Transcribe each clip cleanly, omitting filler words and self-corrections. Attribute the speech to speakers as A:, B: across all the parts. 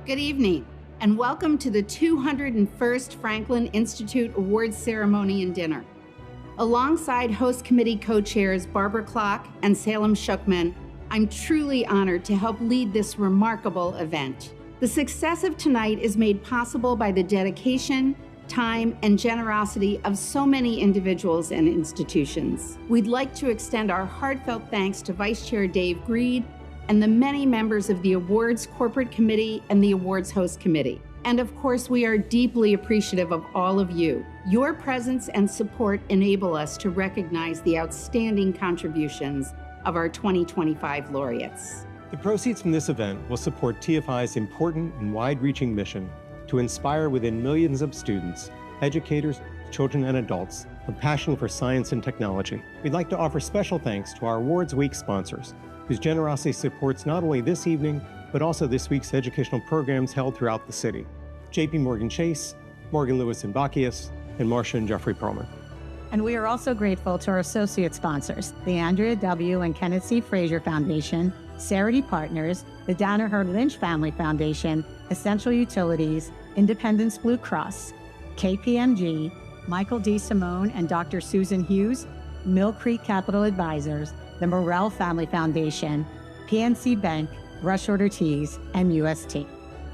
A: Good evening, and welcome to the 201st Franklin Institute Awards Ceremony and Dinner. Alongside host committee co-chairs Barbara Klock and Salem Shukman, I'm truly honored to help lead this remarkable event. The success of tonight is made possible by the dedication, time, and generosity of so many individuals and institutions. We'd like to extend our heartfelt thanks to Vice Chair Dave Greed and the many members of the Awards Corporate Committee and the Awards Host Committee. And of course, we are deeply appreciative of all of you. Your presence and support enable us to recognize the outstanding contributions of our 2025 laureates.
B: The proceeds from this event will support TFI's important and wide-reaching mission to inspire within millions of students, educators, children, and adults a passion for science and technology. We'd like to offer special thanks to our Awards Week sponsors, whose generosity supports not only this evening, but also this week's educational programs held throughout the city. JP Morgan Chase, Morgan Lewis and Bacchius, and Marcia and Jeffrey Perlman.
C: And we are also grateful to our associate sponsors, the Andrea W. and Kenneth C. Frazier Foundation, Sarity Partners, the Danaher Lynch Family Foundation, Essential Utilities, Independence Blue Cross, KPMG, Michael D. Simone and Dr. Susan Hughes, Mill Creek Capital Advisors, the Morrell Family Foundation, PNC Bank, Rush Order Teas, and UST.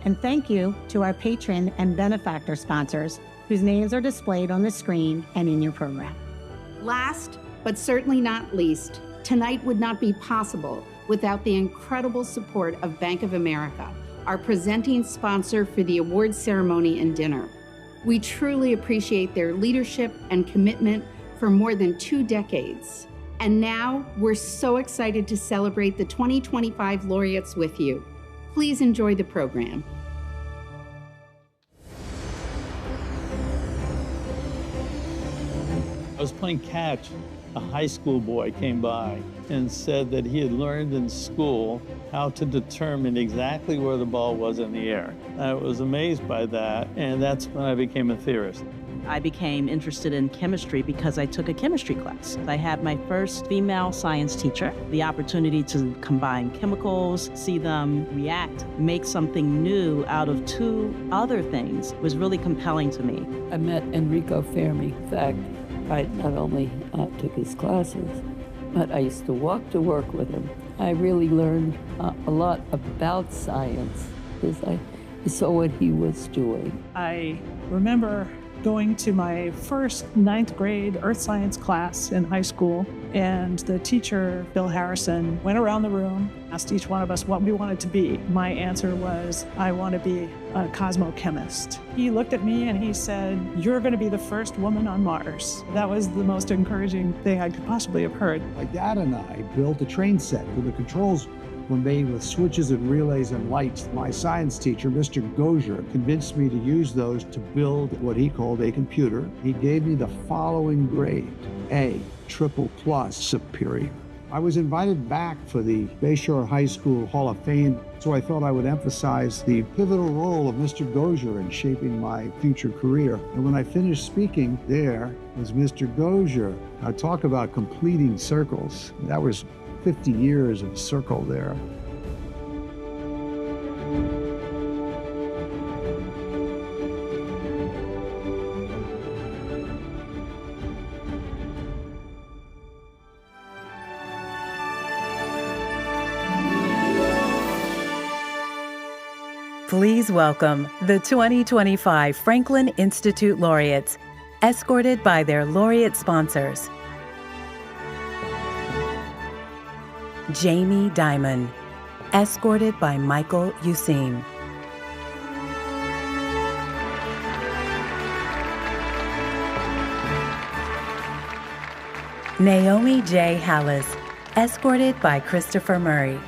C: And thank you to our patron and benefactor sponsors, whose names are displayed on the screen and in your program.
A: Last, but certainly not least, tonight would not be possible without the incredible support of Bank of America, our presenting sponsor for the awards ceremony and dinner. We truly appreciate their leadership and commitment for more than 2 decades. And now, we're so excited to celebrate the 2025 laureates with you. Please enjoy the program.
D: I was playing catch. A high school boy came by and said that he had learned in school how to determine exactly where the ball was in the air. I was amazed by that, and that's when I became a theorist.
E: I became interested in chemistry because I took a chemistry class. I had my first female science teacher. The opportunity to combine chemicals, see them react, make something new out of 2 other things was really compelling to me.
F: I met Enrico Fermi. In fact, I not only took his classes, but I used to walk to work with him. I really learned a lot about science because I saw what he was doing.
G: I remember going to my first 9th grade earth science class in high school, and the teacher, Bill Harrison, went around the room, asked each one of us what we wanted to be. My answer was, I want to be a cosmochemist. He looked at me and he said, you're going to be the first woman on Mars. That was the most encouraging thing I could possibly have heard.
H: My dad and I built a train set where the controls were made with switches and relays and lights. My science teacher, Mr. Gozier, convinced me to use those to build what he called a computer. He gave me the following grade, A, triple plus superior. I was invited back for the Bayshore High School Hall of Fame, so I thought I would emphasize the pivotal role of Mr. Gozier in shaping my future career. And when I finished speaking, there was Mr. Gozier. Now talk about completing circles. That was 50 years of circle there.
I: Please welcome the 2025 Franklin Institute laureates, escorted by their laureate sponsors. Jaime Diamond, escorted by Michael Useem. Naomi J. Halas, escorted by Christopher Murray.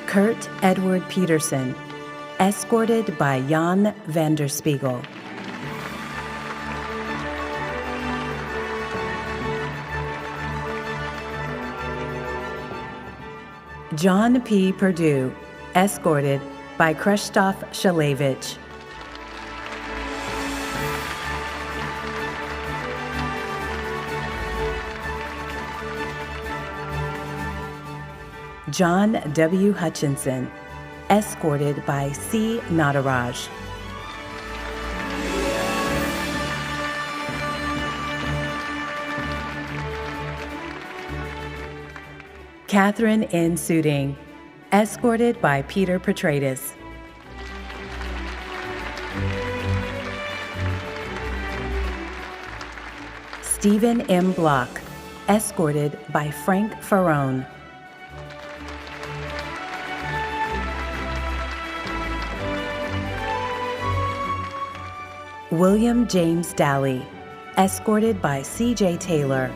I: Kurt Edward Petersen, escorted by Jan van der Spiegel. John P. Purdue, escorted by Krzysztof Shalevich. John W. Hutchinson, escorted by C. Nataraj. Katherine N. Suding, escorted by Peter Petratus. Stephen M. Block, escorted by Frank Farone. William James Daly, escorted by C.J. Taylor.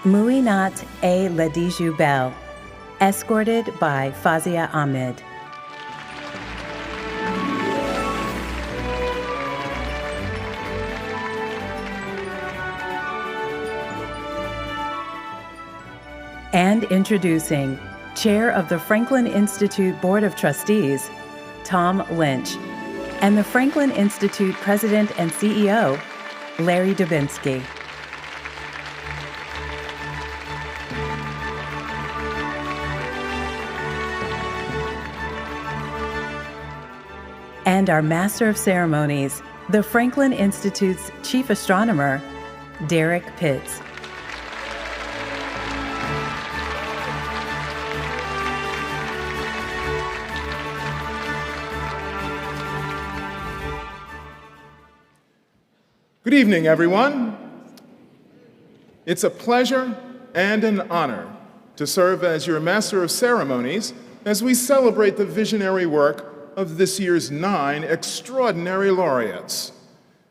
I: Muyinatu Bell, escorted by Fazia Ahmed. And introducing Chair of the Franklin Institute Board of Trustees, Tom Lynch, and the Franklin Institute President and CEO, Larry Dubinsky. And our Master of Ceremonies, the Franklin Institute's Chief Astronomer, Derek Pitts.
J: Good evening, everyone. It's a pleasure and an honor to serve as your Master of Ceremonies as we celebrate the visionary work of this year's 9 extraordinary laureates.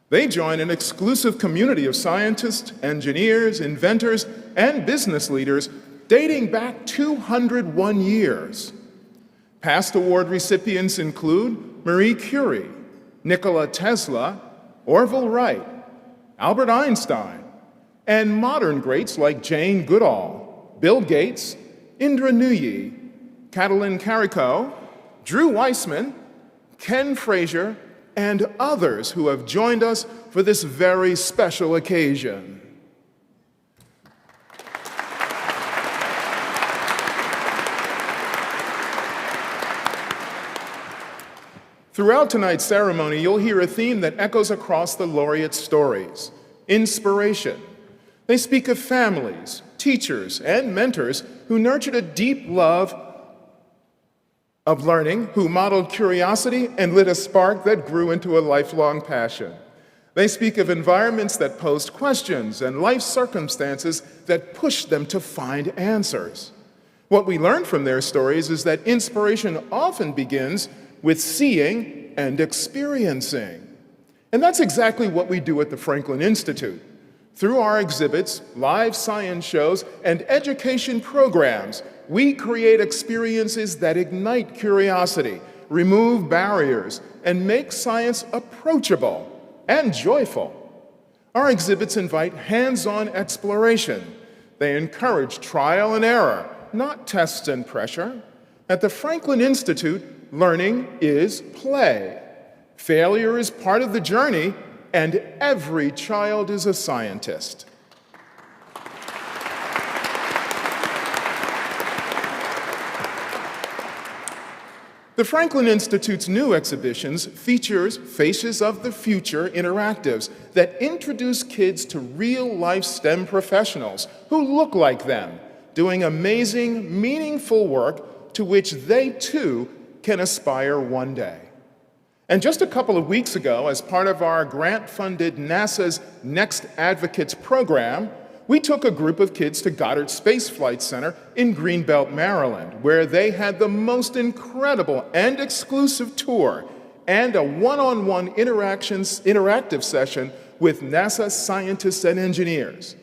J: They join an exclusive community of scientists, engineers, inventors, and business leaders dating back 201 years. Past award recipients include Marie Curie, Nikola Tesla, Orville Wright, Albert Einstein, and modern greats like Jane Goodall, Bill Gates, Indra Nooyi, Katalin Karikó, Drew Weissman, Ken Frazier, and others who have joined us for this very special occasion. Throughout tonight's ceremony, you'll hear a theme that echoes across the laureate stories: inspiration. They speak of families, teachers, and mentors who nurtured a deep love of learning, who modeled curiosity and lit a spark that grew into a lifelong passion. They speak of environments that posed questions and life circumstances that pushed them to find answers. What we learn from their stories is that inspiration often begins with seeing and experiencing. And that's exactly what we do at the Franklin Institute. Through our exhibits, live science shows, and education programs, we create experiences that ignite curiosity, remove barriers, and make science approachable and joyful. Our exhibits invite hands-on exploration. They encourage trial and error, not tests and pressure. At the Franklin Institute, learning is play. Failure is part of the journey, and every child is a scientist. The Franklin Institute's new exhibitions features Faces of the Future interactives that introduce kids to real-life STEM professionals who look like them, doing amazing, meaningful work to which they, too, can aspire one day. And just a couple of weeks ago, as part of our grant-funded NASA's Next Advocates program, we took a group of kids to Goddard Space Flight Center in Greenbelt, Maryland, where they had the most incredible and exclusive tour and a one-on-one interactive session with NASA scientists and engineers.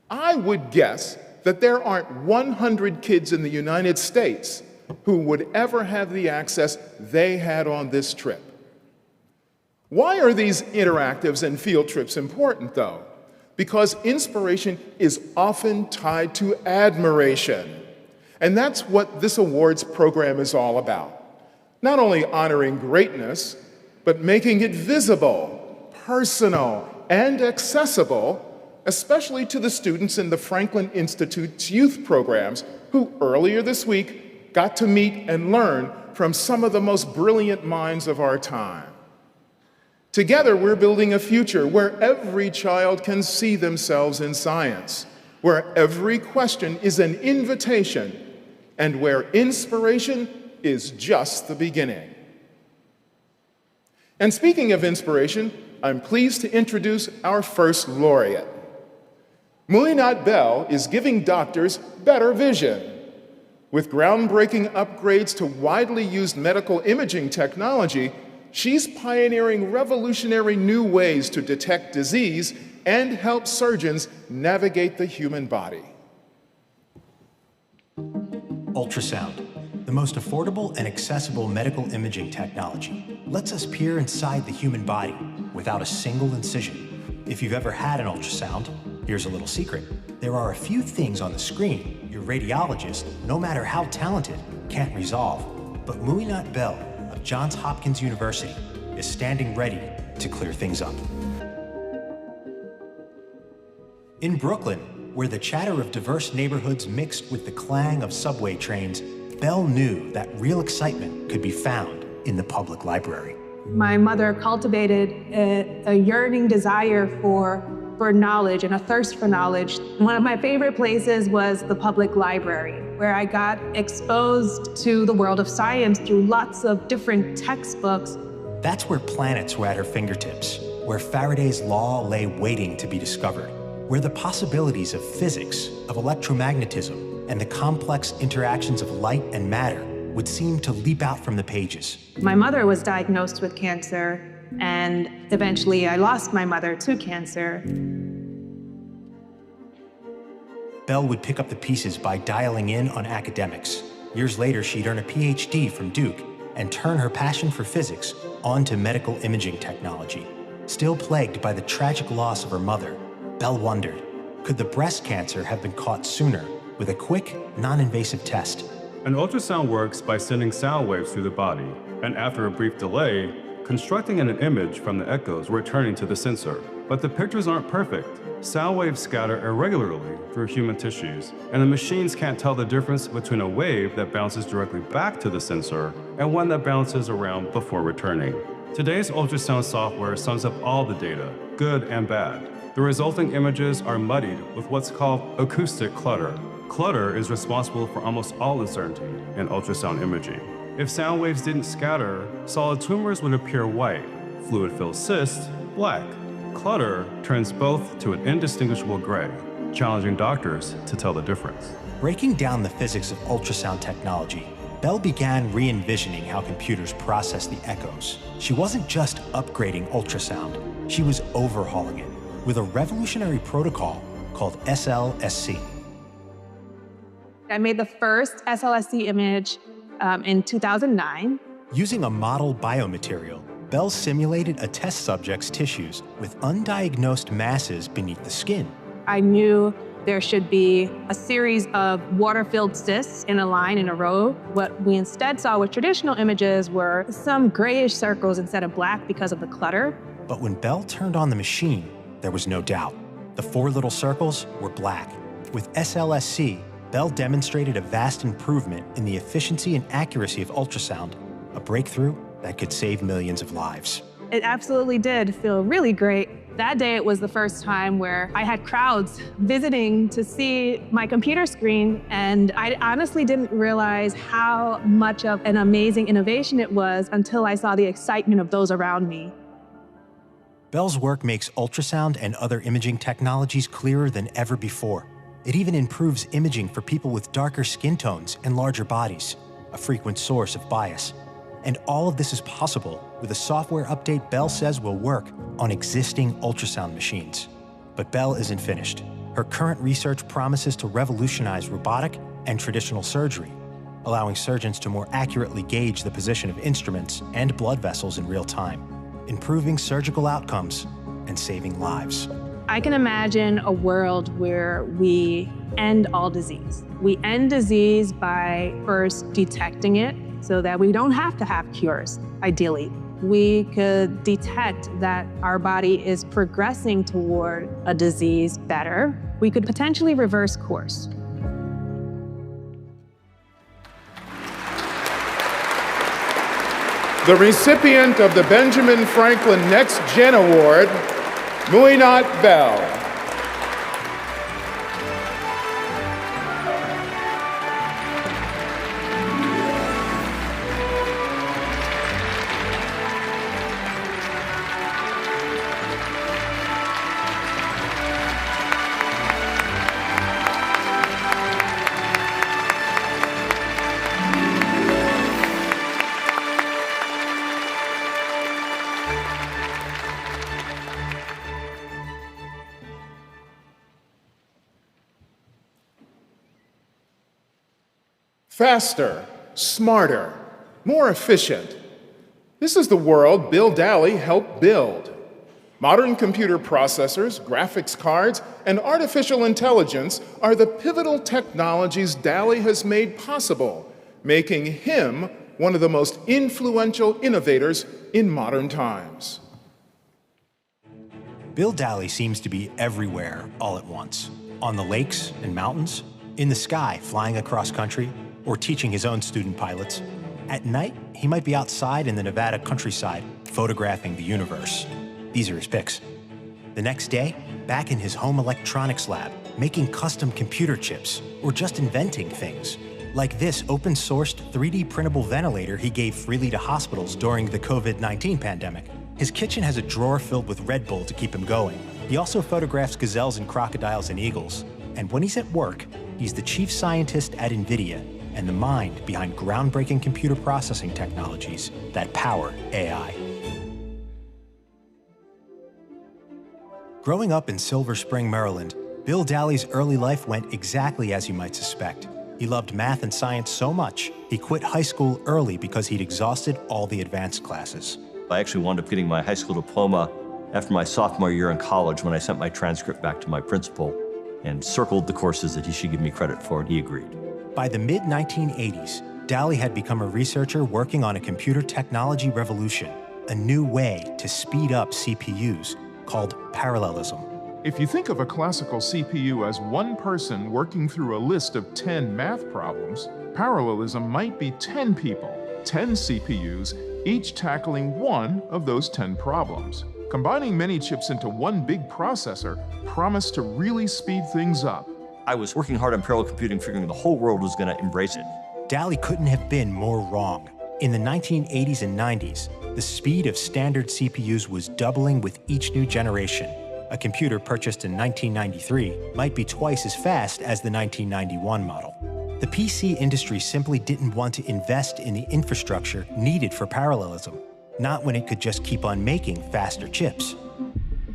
J: I would guess that there aren't 100 kids in the United States who would ever have the access they had on this trip. Why are these interactives and field trips important, though? Because inspiration is often tied to admiration. And that's what this awards program is all about. Not only honoring greatness, but making it visible, personal, and accessible, especially to the students in the Franklin Institute's youth programs who earlier this week got to meet and learn from some of the most brilliant minds of our time. Together, we're building a future where every child can see themselves in science, where every question is an invitation, and where inspiration is just the beginning. And speaking of inspiration, I'm pleased to introduce our first laureate. Muyinatu Bell is giving doctors better vision. With groundbreaking upgrades to widely used medical imaging technology, she's pioneering revolutionary new ways to detect disease and help surgeons navigate the human body.
K: Ultrasound, the most affordable and accessible medical imaging technology, lets us peer inside the human body without a single incision. If you've ever had an ultrasound, here's a little secret. There are a few things on the screen your radiologist, no matter how talented, can't resolve. But Muyinatu Bell of Johns Hopkins University is standing ready to clear things up. In Brooklyn, where the chatter of diverse neighborhoods mixed with the clang of subway trains, Bell knew that real excitement could be found in the public library.
L: My mother cultivated a yearning desire for knowledge and a thirst for knowledge. One of my favorite places was the public library, where I got exposed to the world of science through lots of different textbooks.
K: That's where planets were at her fingertips, where Faraday's law lay waiting to be discovered, where the possibilities of physics, of electromagnetism, and the complex interactions of light and matter would seem to leap out from the pages.
L: My mother was diagnosed with cancer, and eventually I lost my mother to cancer.
K: Bell would pick up the pieces by dialing in on academics. Years later, she'd earn a PhD from Duke and turn her passion for physics onto medical imaging technology. Still plagued by the tragic loss of her mother, Bell wondered, could the breast cancer have been caught sooner with a quick, non-invasive test?
M: An ultrasound works by sending sound waves through the body, and after a brief delay, constructing an image from the echoes returning to the sensor. But the pictures aren't perfect. Sound waves scatter irregularly through human tissues, and the machines can't tell the difference between a wave that bounces directly back to the sensor and one that bounces around before returning. Today's ultrasound software sums up all the data, good and bad. The resulting images are muddied with what's called acoustic clutter. Clutter is responsible for almost all uncertainty in ultrasound imaging. If sound waves didn't scatter, solid tumors would appear white, fluid-filled cysts, black. Clutter turns both to an indistinguishable gray, challenging doctors to tell the difference.
K: Breaking down the physics of ultrasound technology, Bell began re-envisioning how computers process the echoes. She wasn't just upgrading ultrasound, she was overhauling it with a revolutionary protocol called SLSC.
L: I made the first SLSC image in 2009.
K: Using a model biomaterial, Bell simulated a test subject's tissues with undiagnosed masses beneath the skin.
L: I knew there should be a series of water-filled cysts in a line in a row. What we instead saw with traditional images were some grayish circles instead of black because of the clutter.
K: But when Bell turned on the machine, there was no doubt. The 4 little circles were black. With SLSC, Bell demonstrated a vast improvement in the efficiency and accuracy of ultrasound, a breakthrough that could save millions of lives.
L: It absolutely did feel really great. That day, it was the first time where I had crowds visiting to see my computer screen, and I honestly didn't realize how much of an amazing innovation it was until I saw the excitement of those around me.
K: Bell's work makes ultrasound and other imaging technologies clearer than ever before. It even improves imaging for people with darker skin tones and larger bodies, a frequent source of bias. And all of this is possible with a software update Bell says will work on existing ultrasound machines. But Bell isn't finished. Her current research promises to revolutionize robotic and traditional surgery, allowing surgeons to more accurately gauge the position of instruments and blood vessels in real time, improving surgical outcomes and saving lives.
L: I can imagine a world where we end all disease. We end disease by first detecting it so that we don't have to have cures, ideally. we could detect that our body is progressing toward a disease better, we could potentially reverse course.
J: The recipient of the Benjamin Franklin Next Gen Award, Muyinatu Bell. Faster, smarter, more efficient. This is the world Bill Dally helped build. Modern computer processors, graphics cards, and artificial intelligence are the pivotal technologies Dally has made possible, making him one of the most influential innovators in modern times.
K: Bill Dally seems to be everywhere all at once. On the lakes and mountains, in the sky flying across country, or teaching his own student pilots. At night, he might be outside in the Nevada countryside, photographing the universe. These are his pics. The next day, back in his home electronics lab, making custom computer chips, or just inventing things. Like this open-sourced 3D printable ventilator he gave freely to hospitals during the COVID-19 pandemic. His kitchen has a drawer filled with Red Bull to keep him going. He also photographs gazelles and crocodiles and eagles. And when he's at work, he's the chief scientist at NVIDIA and the mind behind groundbreaking computer processing technologies that power AI. Growing up in Silver Spring, Maryland, Bill Dally's early life went exactly as you might suspect. He loved math and science so much, he quit high school early because he'd exhausted all the advanced classes.
N: I actually wound up getting my high school diploma after my sophomore year in college when I sent my transcript back to my principal and circled the courses that he should give me credit for, and he agreed.
K: By the mid-1980s, Dally had become a researcher working on a computer technology revolution, a new way to speed up CPUs called parallelism.
O: If you think of a classical CPU as one person working through a list of 10 math problems, parallelism might be 10 people, 10 CPUs, each tackling one of those 10 problems. Combining many chips into one big processor promised to really speed things up.
N: I was working hard on parallel computing, figuring the whole world was going to embrace it.
K: Dally couldn't have been more wrong. In the 1980s and 90s, the speed of standard CPUs was doubling with each new generation. A computer purchased in 1993 might be twice as fast as the 1991 model. The PC industry simply didn't want to invest in the infrastructure needed for parallelism, not when it could just keep on making faster chips.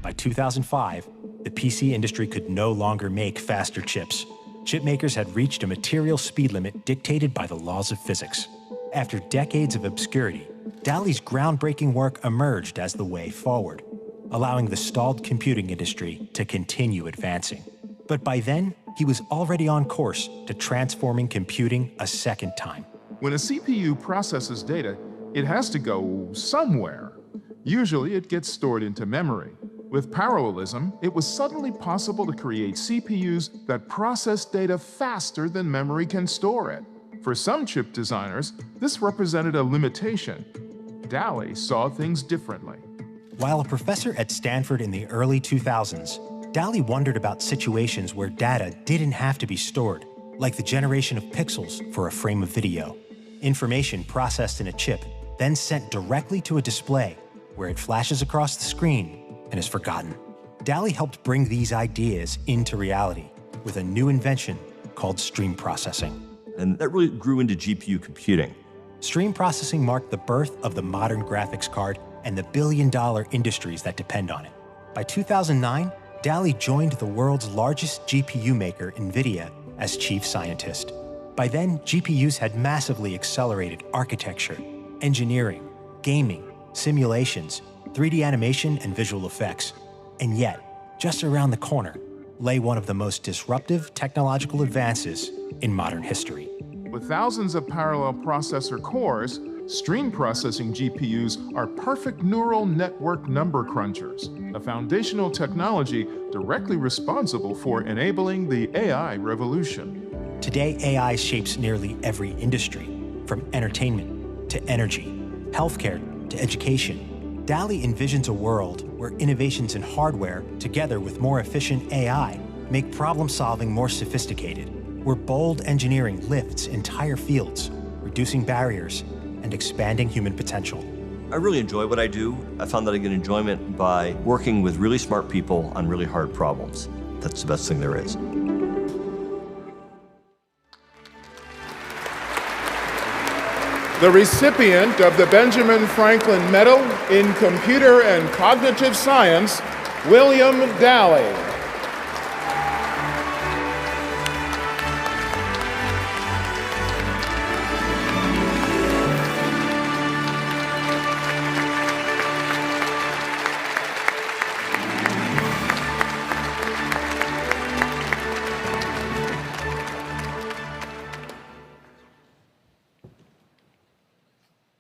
K: By 2005, the PC industry could no longer make faster chips. Chip makers had reached a material speed limit dictated by the laws of physics. After decades of obscurity, Dally's groundbreaking work emerged as the way forward, allowing the stalled computing industry to continue advancing. But by then, he was already on course to transforming computing a second time.
O: When a CPU processes data, it has to go somewhere. Usually it gets stored into memory. With parallelism, it was suddenly possible to create CPUs that process data faster than memory can store it. For some chip designers, this represented a limitation. Dally saw things differently.
K: While a professor at Stanford in the early 2000s, Dally wondered about situations where data didn't have to be stored, like the generation of pixels for a frame of video. Information processed in a chip, then sent directly to a display, where it flashes across the screen and is forgotten. Dally helped bring these ideas into reality with a new invention called stream processing.
N: And that really grew into GPU computing.
K: Stream processing marked the birth of the modern graphics card and the billion-dollar industries that depend on it. By 2009, Dally joined the world's largest GPU maker, NVIDIA, as chief scientist. By then, GPUs had massively accelerated architecture, engineering, gaming, simulations, 3D animation, and visual effects. And yet, just around the corner, lay one of the most disruptive technological advances in modern history.
O: With thousands of parallel processor cores, stream processing GPUs are perfect neural network number crunchers, a foundational technology directly responsible for enabling the AI revolution.
K: Today, AI shapes nearly every industry, from entertainment to energy, healthcare to education. DALL-E envisions a world where innovations in hardware, together with more efficient AI, make problem-solving more sophisticated, where bold engineering lifts entire fields, reducing barriers and expanding human potential.
N: I really enjoy what I do. I found that I get enjoyment by working with really smart people on really hard problems. That's the best thing there is.
J: The recipient of the Benjamin Franklin Medal in Computer and Cognitive Science, William Dalley.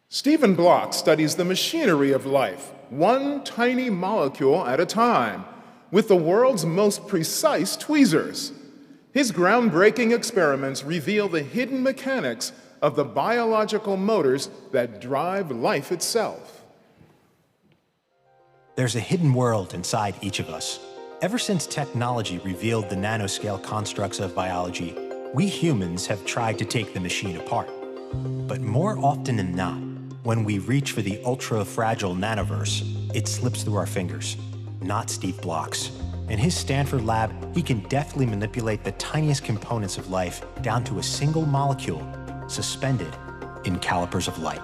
J: Stephen Block studies the machinery of life, one tiny molecule at a time, with the world's most precise tweezers. His groundbreaking experiments reveal the hidden mechanics of the biological motors that drive life itself.
K: There's a hidden world inside each of us. Ever since technology revealed the nanoscale constructs of biology, we humans have tried to take the machine apart. But more often than not, when we reach for the ultra-fragile nanoverse, it slips through our fingers. Not Steve Block's. In his Stanford lab, he can deftly manipulate the tiniest components of life down to a single molecule, suspended in calipers of light.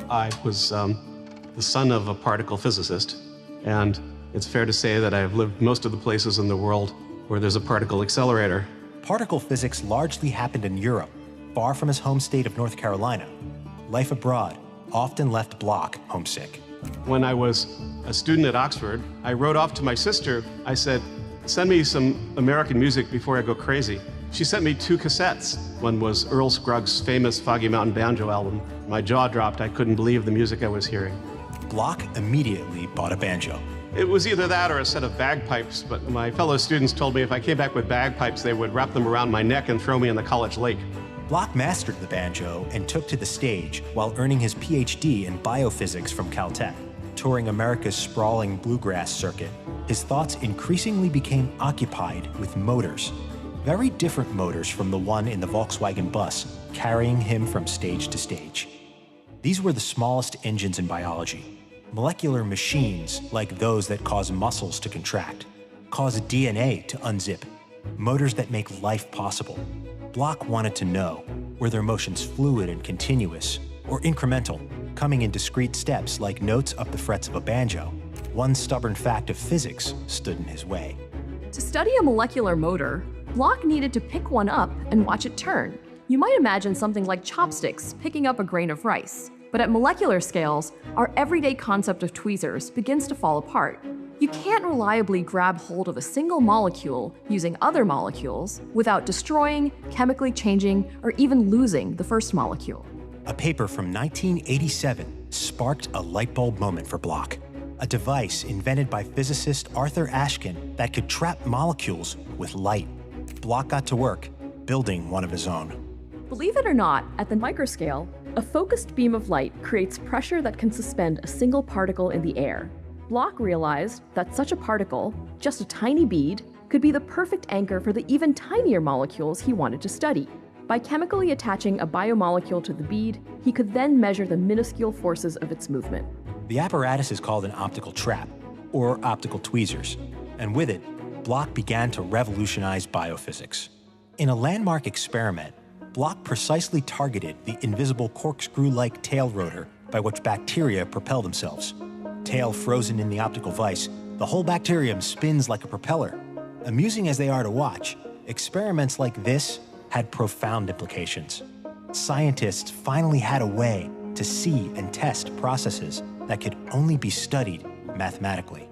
P: I was the son of a particle physicist, and it's fair to say that I've lived most of the places in the world where there's a particle accelerator.
K: Particle physics largely happened in Europe, far from his home state of North Carolina. Life abroad often left Block homesick.
P: When I was a student at Oxford, I wrote off to my sister. I said, send me some American music before I go crazy. She sent me 2 cassettes. One was Earl Scruggs' famous Foggy Mountain Banjo album. My jaw dropped. I couldn't believe the music I was hearing.
K: Block immediately bought a banjo.
P: It was either that or a set of bagpipes, but my fellow students told me if I came back with bagpipes, they would wrap them around my neck and throw me in the college lake.
K: Block mastered the banjo and took to the stage while earning his PhD in biophysics from Caltech. Touring America's sprawling bluegrass circuit, his thoughts increasingly became occupied with motors. Very different motors from the one in the Volkswagen bus, carrying him from stage to stage. These were the smallest engines in biology. Molecular machines, like those that cause muscles to contract, cause DNA to unzip, motors that make life possible. Block wanted to know, were their motions fluid and continuous, or incremental, coming in discrete steps like notes up the frets of a banjo? One stubborn fact of physics stood in his way.
Q: To study a molecular motor, Block needed to pick one up and watch it turn. You might imagine something like chopsticks picking up a grain of rice. But at molecular scales, our everyday concept of tweezers begins to fall apart. You can't reliably grab hold of a single molecule using other molecules without destroying, chemically changing, or even losing the first molecule.
K: A paper from 1987 sparked a light bulb moment for Block. A device invented by physicist Arthur Ashkin that could trap molecules with light. Block got to work building one of his own.
Q: Believe it or not, at the microscale, a focused beam of light creates pressure that can suspend a single particle in the air. Block realized that such a particle, just a tiny bead, could be the perfect anchor for the even tinier molecules he wanted to study. By chemically attaching a biomolecule to the bead, he could then measure the minuscule forces of its movement.
K: The apparatus is called an optical trap, or optical tweezers, and with it, Block began to revolutionize biophysics. In a landmark experiment, Block precisely targeted the invisible corkscrew-like tail rotor by which bacteria propel themselves. Tail frozen in the optical vise, the whole bacterium spins like a propeller. Amusing as they are to watch, experiments like this had profound implications. Scientists finally had a way to see and test processes that could only be studied mathematically.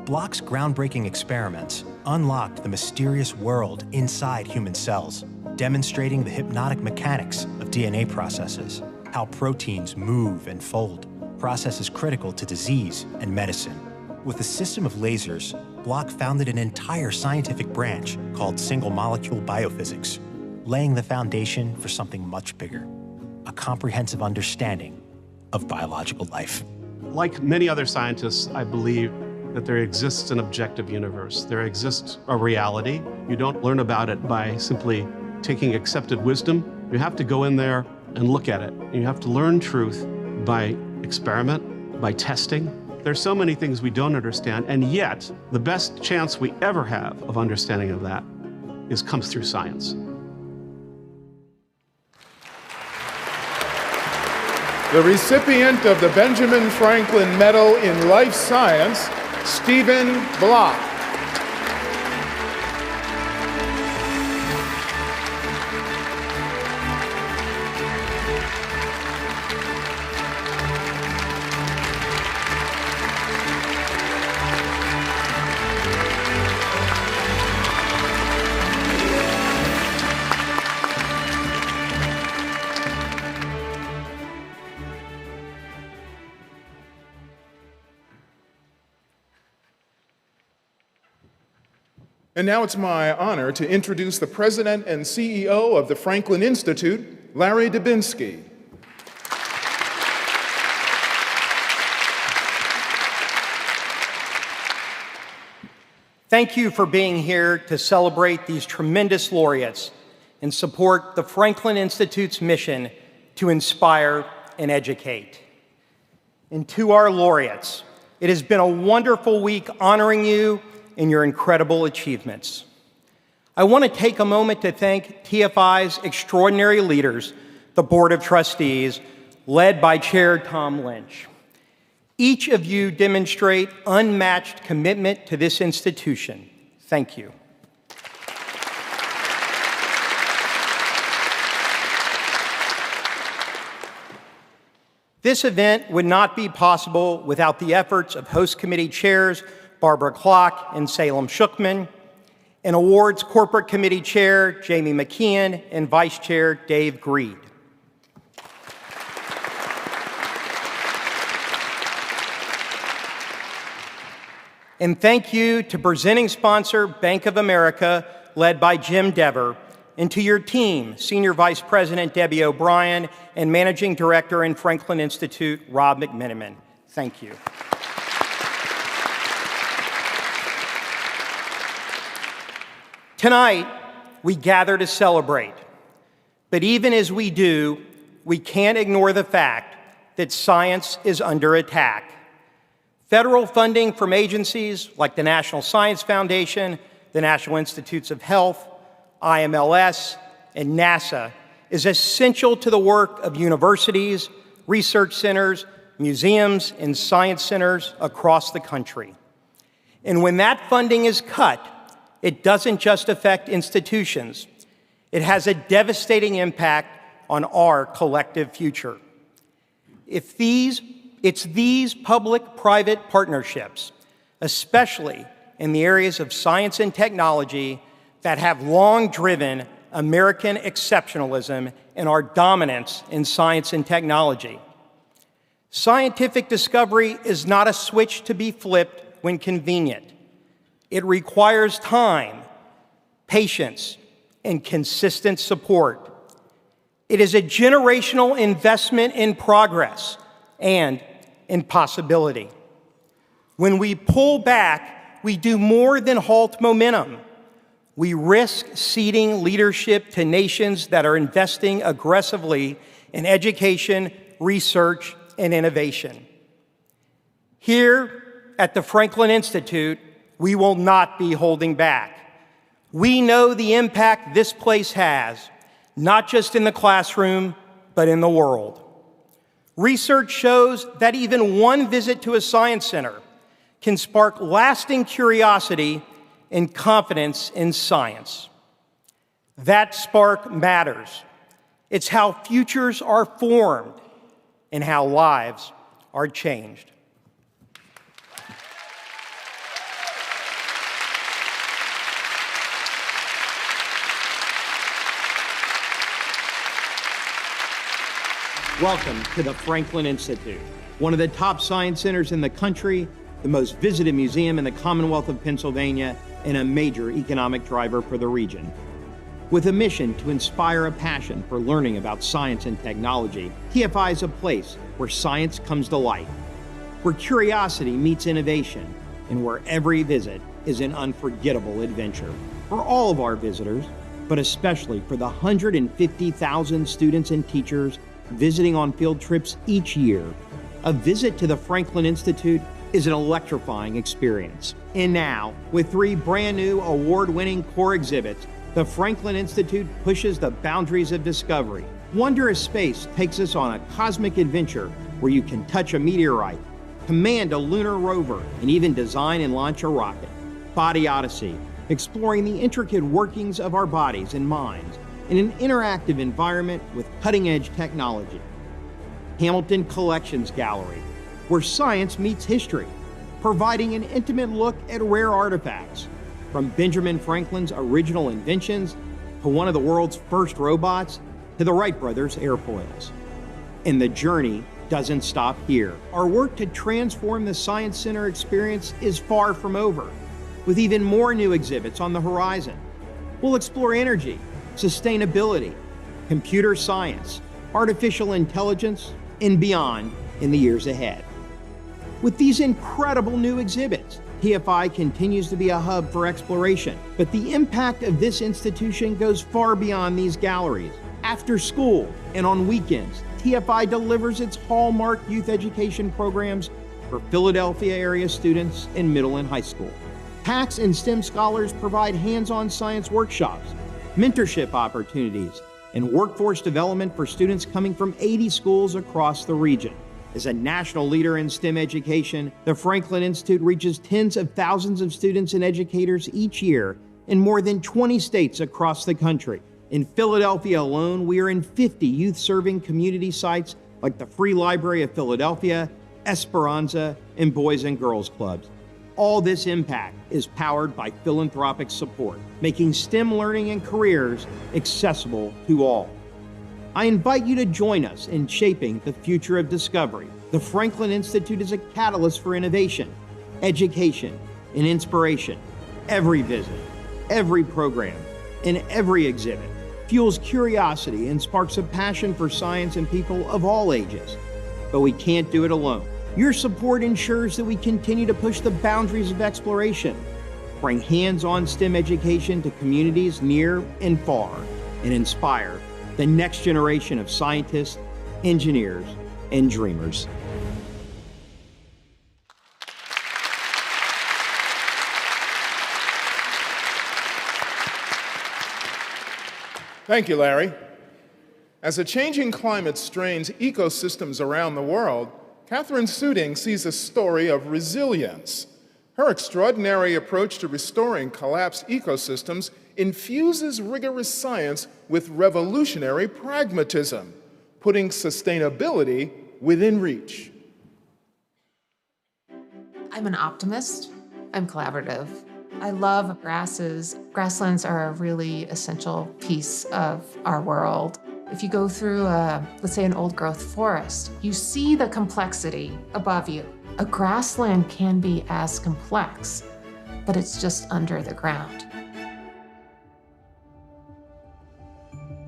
K: Block's groundbreaking experiments unlocked the mysterious world inside human cells, demonstrating the hypnotic mechanics of DNA processes, how proteins move and fold, processes critical to disease and medicine. With a system of lasers, Bloch founded an entire scientific branch called single-molecule biophysics, laying the foundation for something much bigger, a comprehensive understanding of biological life.
P: Like many other scientists, I believe that there exists an objective universe. There exists a reality. You don't learn about it by simply taking accepted wisdom. You have to go in there and look at it. You have to learn truth by experiment, by testing. There's so many things we don't understand, and yet the best chance we ever have of understanding of that comes through science.
J: The recipient of the Benjamin Franklin Medal in Life Science, Stephen Bloch. And now it's my honor to introduce the president and CEO of the Franklin Institute, Larry Dubinsky.
R: Thank you for being here to celebrate these tremendous laureates and support the Franklin Institute's mission to inspire and educate. And to our laureates, it has been a wonderful week honoring you and your incredible achievements. I want to take a moment to thank TFI's extraordinary leaders, the Board of Trustees, led by Chair Tom Lynch. Each of you demonstrate unmatched commitment to this institution. Thank you. This event would not be possible without the efforts of host committee chairs Barbara Klock and Salem Shookman, and Awards Corporate Committee Chair Jamie McKeon and Vice Chair Dave Greed. And thank you to presenting sponsor Bank of America, led by Jim Dever, and to your team, Senior Vice President Debbie O'Brien and Managing Director in Franklin Institute, Rob McMenamin. Thank you. Tonight, we gather to celebrate, but even as we do, we can't ignore the fact that science is under attack. Federal funding from agencies like the National Science Foundation, the National Institutes of Health, IMLS, and NASA is essential to the work of universities, research centers, museums, and science centers across the country. And when that funding is cut, it doesn't just affect institutions. It has a devastating impact on our collective future. It's these public-private partnerships, especially in the areas of science and technology, that have long driven American exceptionalism and our dominance in science and technology. Scientific discovery is not a switch to be flipped when convenient. It requires time, patience, and consistent support. It is a generational investment in progress and in possibility. When we pull back, we do more than halt momentum. We risk ceding leadership to nations that are investing aggressively in education, research, and innovation. Here at the Franklin Institute, we will not be holding back. We know the impact this place has, not just in the classroom, but in the world. Research shows that even one visit to a science center can spark lasting curiosity and confidence in science. That spark matters. It's how futures are formed and how lives are changed. Welcome to the Franklin Institute, one of the top science centers in the country, the most visited museum in the Commonwealth of Pennsylvania, and a major economic driver for the region. With a mission to inspire a passion for learning about science and technology, TFI is a place where science comes to life, where curiosity meets innovation, and where every visit is an unforgettable adventure. For all of our visitors, but especially for the 150,000 students and teachers visiting on field trips each year, a visit to the Franklin Institute is an electrifying experience. And now, with 3 brand new award-winning core exhibits, the Franklin Institute pushes the boundaries of discovery. Wondrous Space takes us on a cosmic adventure where you can touch a meteorite, command a lunar rover, and even design and launch a rocket. Body Odyssey, exploring the intricate workings of our bodies and minds in an interactive environment with cutting-edge technology. Hamilton Collections Gallery, where science meets history, providing an intimate look at rare artifacts, from Benjamin Franklin's original inventions to one of the world's first robots to the Wright brothers' airfoils. And the journey doesn't stop here. Our work to transform the Science Center experience is far from over, with even more new exhibits on the horizon. We'll explore energy, sustainability, computer science, artificial intelligence, and beyond in the years ahead. With these incredible new exhibits, TFI continues to be a hub for exploration, but the impact of this institution goes far beyond these galleries. After school and on weekends, TFI delivers its hallmark youth education programs for Philadelphia area students in middle and high school. PACS and STEM scholars provide hands-on science workshops, mentorship opportunities, and workforce development for students coming from 80 schools across the region. As a national leader in STEM education, the Franklin Institute reaches tens of thousands of students and educators each year in more than 20 states across the country. In Philadelphia alone, we are in 50 youth-serving community sites like the Free Library of Philadelphia, Esperanza, and Boys and Girls Clubs. All this impact is powered by philanthropic support, making STEM learning and careers accessible to all. I invite you to join us in shaping the future of discovery. The Franklin Institute is a catalyst for innovation, education, and inspiration. Every visit, every program, and every exhibit fuels curiosity and sparks a passion for science in people of all ages. But we can't do it alone. Your support ensures that we continue to push the boundaries of exploration, bring hands-on STEM education to communities near and far, and inspire the next generation of scientists, engineers, and dreamers.
J: Thank you, Larry. As a changing climate strains ecosystems around the world, Katherine Suding sees a story of resilience. Her extraordinary approach to restoring collapsed ecosystems infuses rigorous science with revolutionary pragmatism, putting sustainability within reach.
S: I'm an optimist. I'm collaborative. I love grasses. Grasslands are a really essential piece of our world. If you go through, let's say, an old-growth forest, you see the complexity above you. A grassland can be as complex, but it's just under the ground.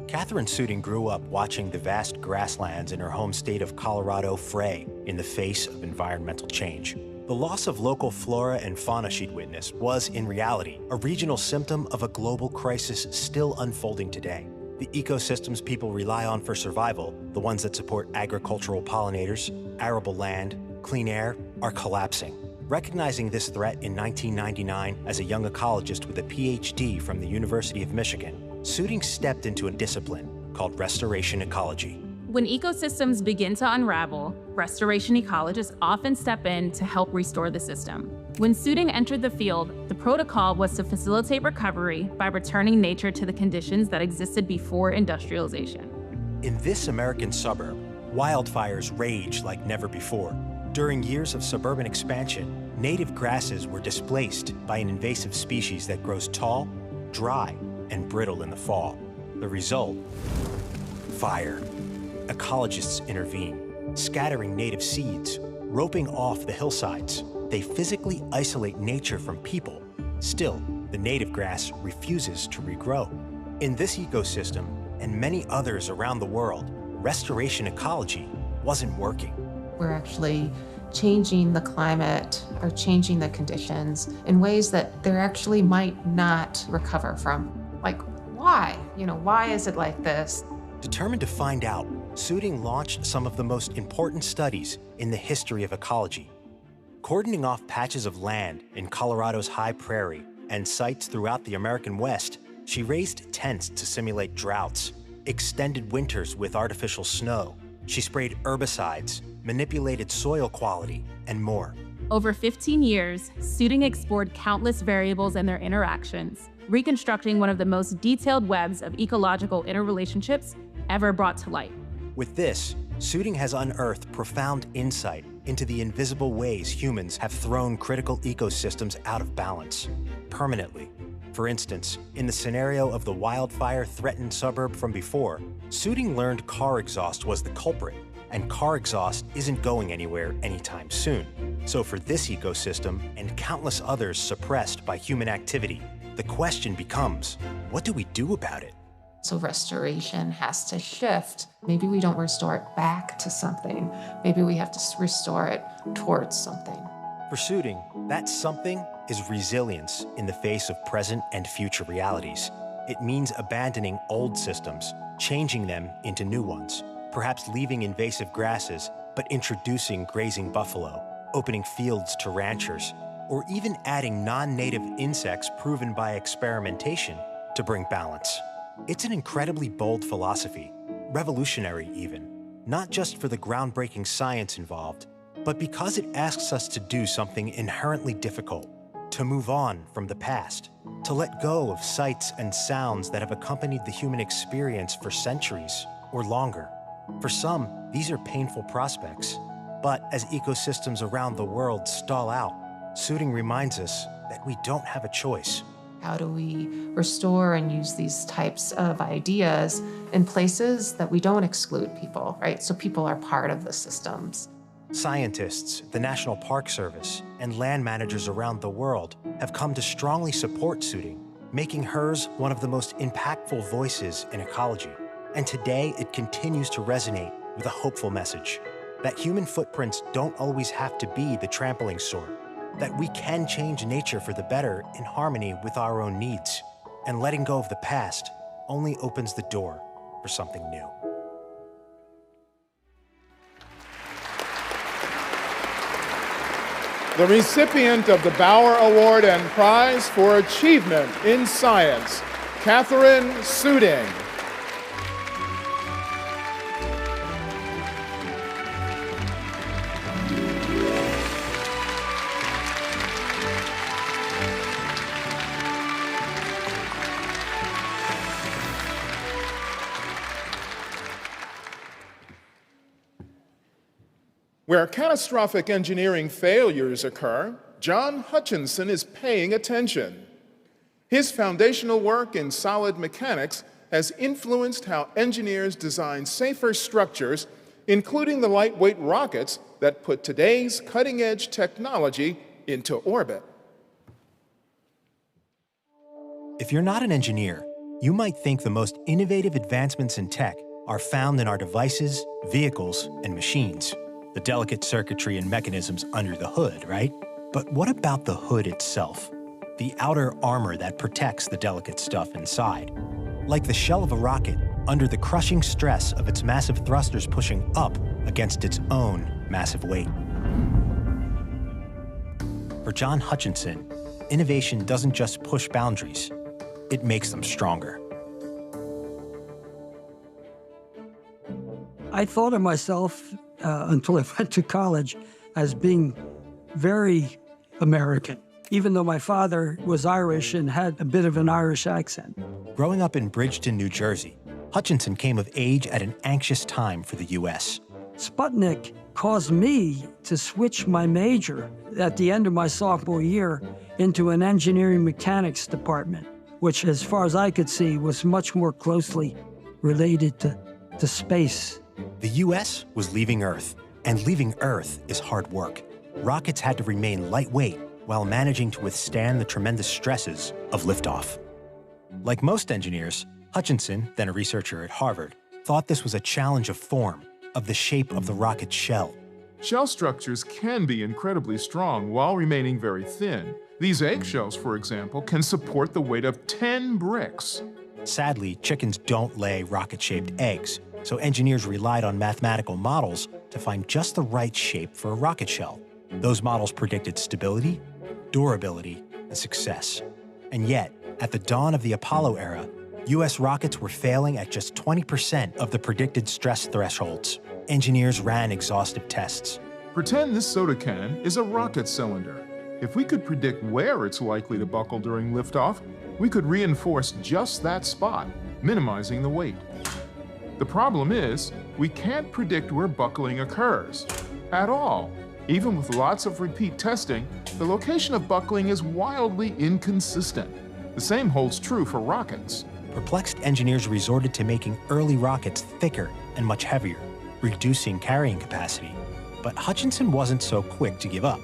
K: Katherine Suding grew up watching the vast grasslands in her home state of Colorado fray in the face of environmental change. The loss of local flora and fauna she'd witnessed was, in reality, a regional symptom of a global crisis still unfolding today. The ecosystems people rely on for survival, the ones that support agricultural pollinators, arable land, clean air, are collapsing. Recognizing this threat in 1999 as a young ecologist with a PhD from the University of Michigan, Suding stepped into a discipline called restoration ecology.
T: When ecosystems begin to unravel, restoration ecologists often step in to help restore the system. When Suding entered the field, the protocol was to facilitate recovery by returning nature to the conditions that existed before industrialization.
K: In this American suburb, wildfires raged like never before. During years of suburban expansion, native grasses were displaced by an invasive species that grows tall, dry, and brittle in the fall. The result? Fire. ecologists intervene, scattering native seeds, roping off the hillsides. They physically isolate nature from people. Still, the native grass refuses to regrow. In this ecosystem, and many others around the world, restoration ecology wasn't working.
S: We're actually changing the climate or changing the conditions in ways that they actually might not recover from. Like, why? Why is it like this?
K: Determined to find out, Suding launched some of the most important studies in the history of ecology. Cordoning off patches of land in Colorado's high prairie and sites throughout the American West, she raised tents to simulate droughts, extended winters with artificial snow. She sprayed herbicides, manipulated soil quality, and more.
T: Over 15 years, Suding explored countless variables and their interactions, reconstructing one of the most detailed webs of ecological interrelationships ever brought to light.
K: With this, Suding has unearthed profound insight into the invisible ways humans have thrown critical ecosystems out of balance, permanently. For instance, in the scenario of the wildfire-threatened suburb from before, Suding learned car exhaust was the culprit, and car exhaust isn't going anywhere anytime soon. So for this ecosystem, and countless others suppressed by human activity, the question becomes, what do we do about it?
S: So restoration has to shift. Maybe we don't restore it back to something. Maybe we have to restore it towards something.
K: For Suding, that something is resilience in the face of present and future realities. It means abandoning old systems, changing them into new ones, perhaps leaving invasive grasses, but introducing grazing buffalo, opening fields to ranchers, or even adding non-native insects proven by experimentation to bring balance. It's an incredibly bold philosophy, revolutionary even, not just for the groundbreaking science involved, but because it asks us to do something inherently difficult, to move on from the past, to let go of sights and sounds that have accompanied the human experience for centuries or longer. For some, these are painful prospects, but as ecosystems around the world stall out, Suding reminds us that we don't have a choice.
S: How do we restore and use these types of ideas in places that we don't exclude people, right? So people are part of the systems.
K: Scientists, the National Park Service, and land managers around the world have come to strongly support Suding, making hers one of the most impactful voices in ecology. And today, it continues to resonate with a hopeful message that human footprints don't always have to be the trampling sort, that we can change nature for the better in harmony with our own needs, and letting go of the past only opens the door for something new.
J: The recipient of the Bauer Award and Prize for Achievement in Science, Katherine Suding. Where catastrophic engineering failures occur, John Hutchinson is paying attention. His foundational work in solid mechanics has influenced how engineers design safer structures, including the lightweight rockets that put today's cutting-edge technology into orbit.
K: If you're not an engineer, you might think the most innovative advancements in tech are found in our devices, vehicles, and machines. The delicate circuitry and mechanisms under the hood, right? But what about the hood itself? The outer armor that protects the delicate stuff inside. Like the shell of a rocket, under the crushing stress of its massive thrusters pushing up against its own massive weight. For John Hutchinson, innovation doesn't just push boundaries, it makes them stronger.
U: I thought of myself, until I went to college, as being very American, even though my father was Irish and had a bit of an Irish accent.
K: Growing up in Bridgeton, New Jersey, Hutchinson came of age at an anxious time for the U.S.
U: Sputnik caused me to switch my major at the end of my sophomore year into an engineering mechanics department, which, as far as I could see, was much more closely related to space
K: The U.S. was leaving Earth, and leaving Earth is hard work. Rockets had to remain lightweight while managing to withstand the tremendous stresses of liftoff. Like most engineers, Hutchinson, then a researcher at Harvard, thought this was a challenge of form, of the shape of the rocket shell.
O: Shell structures can be incredibly strong while remaining very thin. These eggshells, for example, can support the weight of 10 bricks.
K: Sadly, chickens don't lay rocket-shaped eggs, so engineers relied on mathematical models to find just the right shape for a rocket shell. Those models predicted stability, durability, and success. And yet, at the dawn of the Apollo era, U.S. rockets were failing at just 20% of the predicted stress thresholds. Engineers ran exhaustive tests.
O: Pretend this soda can is a rocket cylinder. If we could predict where it's likely to buckle during liftoff, we could reinforce just that spot, minimizing the weight. The problem is, we can't predict where buckling occurs at all. Even with lots of repeat testing, the location of buckling is wildly inconsistent. The same holds true for rockets.
K: Perplexed engineers resorted to making early rockets thicker and much heavier, reducing carrying capacity. But Hutchinson wasn't so quick to give up.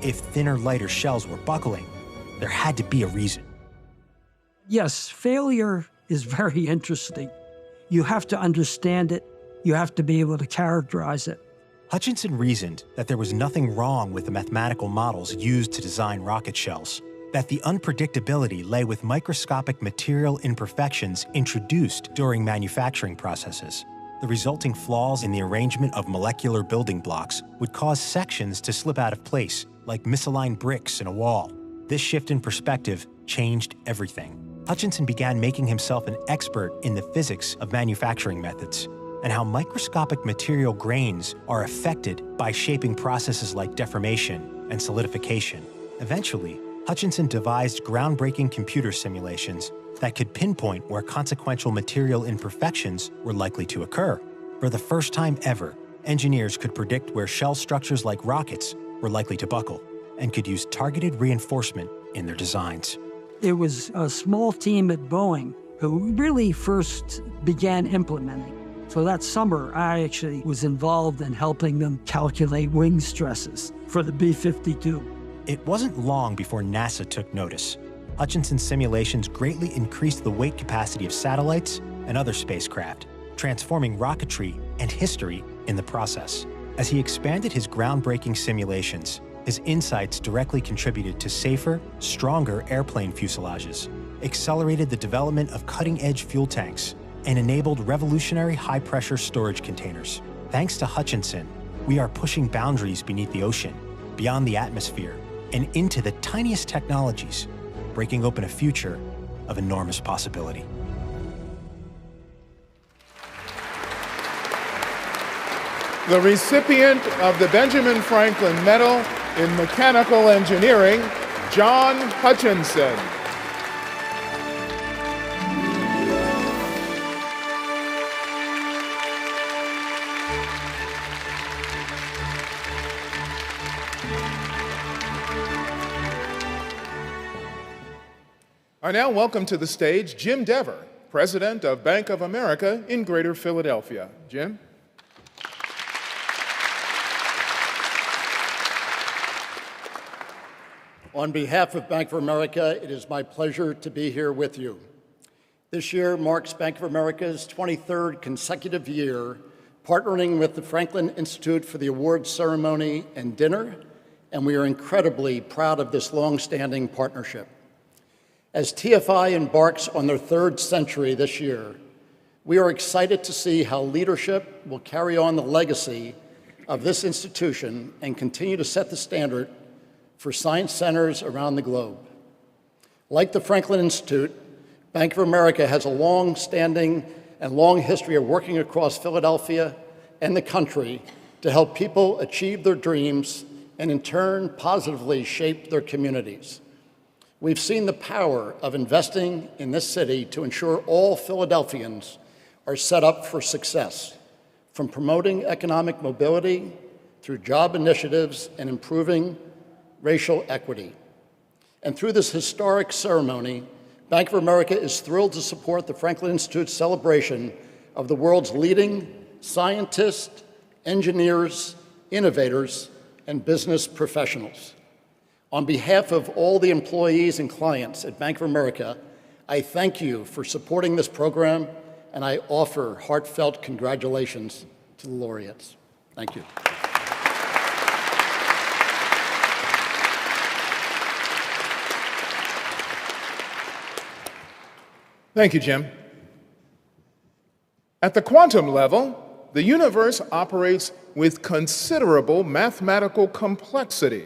K: If thinner, lighter shells were buckling, there had to be a reason.
U: Yes, failure is very interesting. You have to understand it. You have to be able to characterize it.
K: Hutchinson reasoned that there was nothing wrong with the mathematical models used to design rocket shells, that the unpredictability lay with microscopic material imperfections introduced during manufacturing processes. The resulting flaws in the arrangement of molecular building blocks would cause sections to slip out of place, like misaligned bricks in a wall. This shift in perspective changed everything. Hutchinson began making himself an expert in the physics of manufacturing methods and how microscopic material grains are affected by shaping processes like deformation and solidification. Eventually, Hutchinson devised groundbreaking computer simulations that could pinpoint where consequential material imperfections were likely to occur. For the first time ever, engineers could predict where shell structures like rockets were likely to buckle and could use targeted reinforcement in their designs.
U: It was a small team at Boeing who really first began implementing. So that summer, I actually was involved in helping them calculate wing stresses for the B-52.
K: It wasn't long before NASA took notice. Hutchinson's simulations greatly increased the weight capacity of satellites and other spacecraft, transforming rocketry and history in the process. As he expanded his groundbreaking simulations, his insights directly contributed to safer, stronger airplane fuselages, accelerated the development of cutting-edge fuel tanks, and enabled revolutionary high-pressure storage containers. Thanks to Hutchinson, we are pushing boundaries beneath the ocean, beyond the atmosphere, and into the tiniest technologies, breaking open a future of enormous possibility.
J: The recipient of the Benjamin Franklin Medal in Mechanical Engineering, John Hutchinson. I now welcome to the stage Jim Dever, President of Bank of America in Greater Philadelphia. Jim?
B: On behalf of Bank of America, it is my pleasure to be here with you. This year marks Bank of America's 23rd consecutive year partnering with the Franklin Institute for the awards ceremony and dinner, and we are incredibly proud of this long-standing partnership. As TFI embarks on their third century this year, we are excited to see how leadership will carry on the legacy of this institution and continue to set the standard for science centers around the globe. Like the Franklin Institute, Bank of America has a long-standing and long history of working across Philadelphia and the country to help people achieve their dreams and in turn positively shape their communities. We've seen the power of investing in this city to ensure all Philadelphians are set up for success, from promoting economic mobility through job initiatives and improving racial equity. And through this historic ceremony, Bank of America is thrilled to support the Franklin Institute's celebration of the world's leading scientists, engineers, innovators, and business professionals. On behalf of all the employees and clients at Bank of America, I thank you for supporting this program, and I offer heartfelt congratulations to the laureates. Thank you.
J: Thank you, Jim. At the quantum level, the universe operates with considerable mathematical complexity.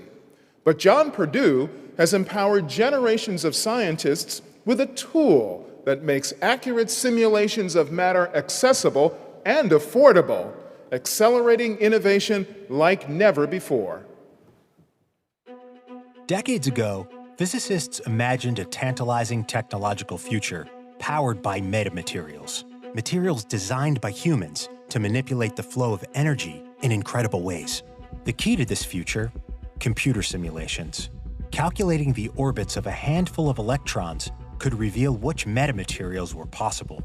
J: But John Purdue has empowered generations of scientists with a tool that makes accurate simulations of matter accessible and affordable, accelerating innovation like never before.
K: Decades ago, physicists imagined a tantalizing technological future powered by metamaterials, materials designed by humans to manipulate the flow of energy in incredible ways. The key to this future: computer simulations. Calculating the orbits of a handful of electrons could reveal which metamaterials were possible.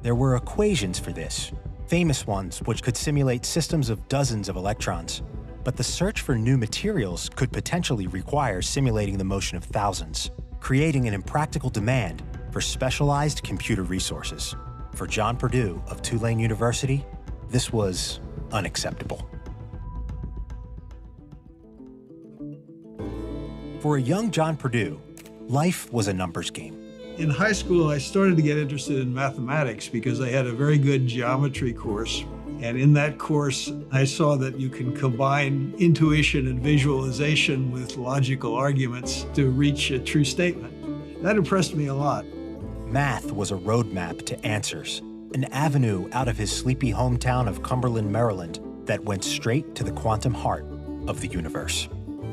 K: There were equations for this, famous ones which could simulate systems of dozens of electrons. But the search for new materials could potentially require simulating the motion of thousands, creating an impractical demand for specialized computer resources. For John Purdue of Tulane University, this was unacceptable. For a young John Purdue, life was a numbers game.
H: In high school, I started to get interested in mathematics because I had a very good geometry course. And in that course, I saw that you can combine intuition and visualization with logical arguments to reach a true statement. That impressed me a lot.
K: Math was a roadmap to answers, an avenue out of his sleepy hometown of Cumberland, Maryland, that went straight to the quantum heart of the universe.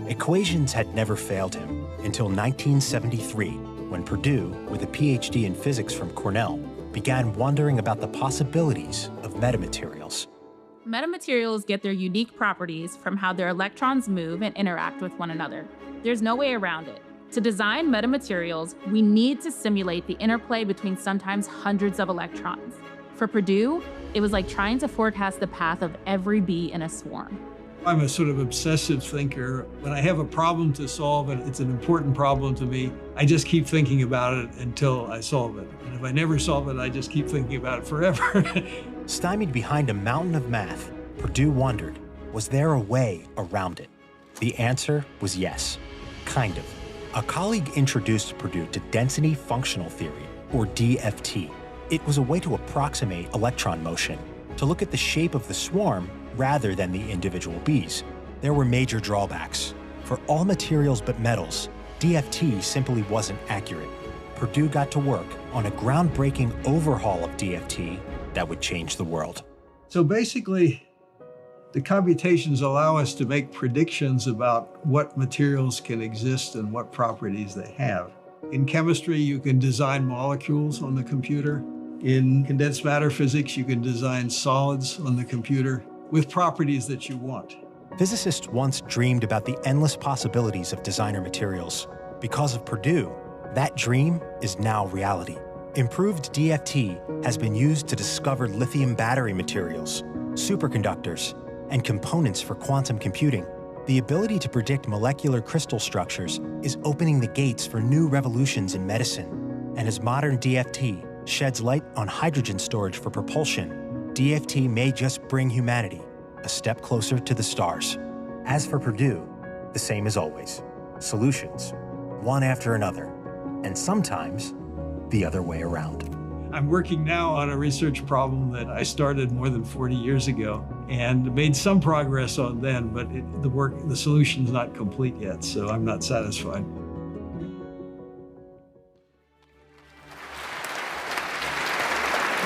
K: Equations had never failed him until 1973, when Purdue, with a PhD in physics from Cornell, began wondering about the possibilities of metamaterials.
T: Metamaterials get their unique properties from how their electrons move and interact with one another. There's no way around it. To design metamaterials, we need to simulate the interplay between sometimes hundreds of electrons. For Purdue, it was like trying to forecast the path of every bee in a swarm.
H: I'm a sort of obsessive thinker. When I have a problem to solve and it's an important problem to me, I just keep thinking about it until I solve it. And if I never solve it, I just keep thinking about it forever.
K: Stymied behind a mountain of math, Purdue wondered, was there a way around it? The answer was yes, kind of. A colleague introduced Purdue to density functional theory, or DFT. It was a way to approximate electron motion, to look at the shape of the swarm rather than the individual bees. There were major drawbacks. For all materials but metals, DFT simply wasn't accurate. Purdue got to work on a groundbreaking overhaul of DFT that would change the world.
H: So basically, the computations allow us to make predictions about what materials can exist and what properties they have. In chemistry, you can design molecules on the computer. In condensed matter physics, you can design solids on the computer with properties that you want.
K: Physicists once dreamed about the endless possibilities of designer materials. Because of Purdue, that dream is now reality. Improved DFT has been used to discover lithium battery materials, superconductors, and components for quantum computing. The ability to predict molecular crystal structures is opening the gates for new revolutions in medicine. And as modern DFT sheds light on hydrogen storage for propulsion, DFT may just bring humanity a step closer to the stars. As for Purdue, the same as always. Solutions, one after another, and sometimes the other way around.
H: I'm working now on a research problem that I started more than 40 years ago and made some progress on then, but the solution's not complete yet, so I'm not satisfied.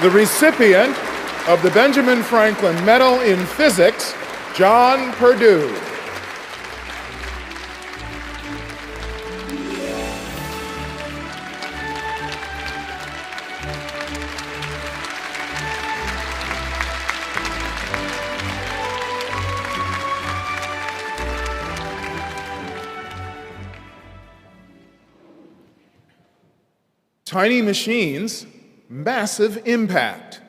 J: The recipient of the Benjamin Franklin Medal in Physics, John Purdue. Tiny machines, massive impact.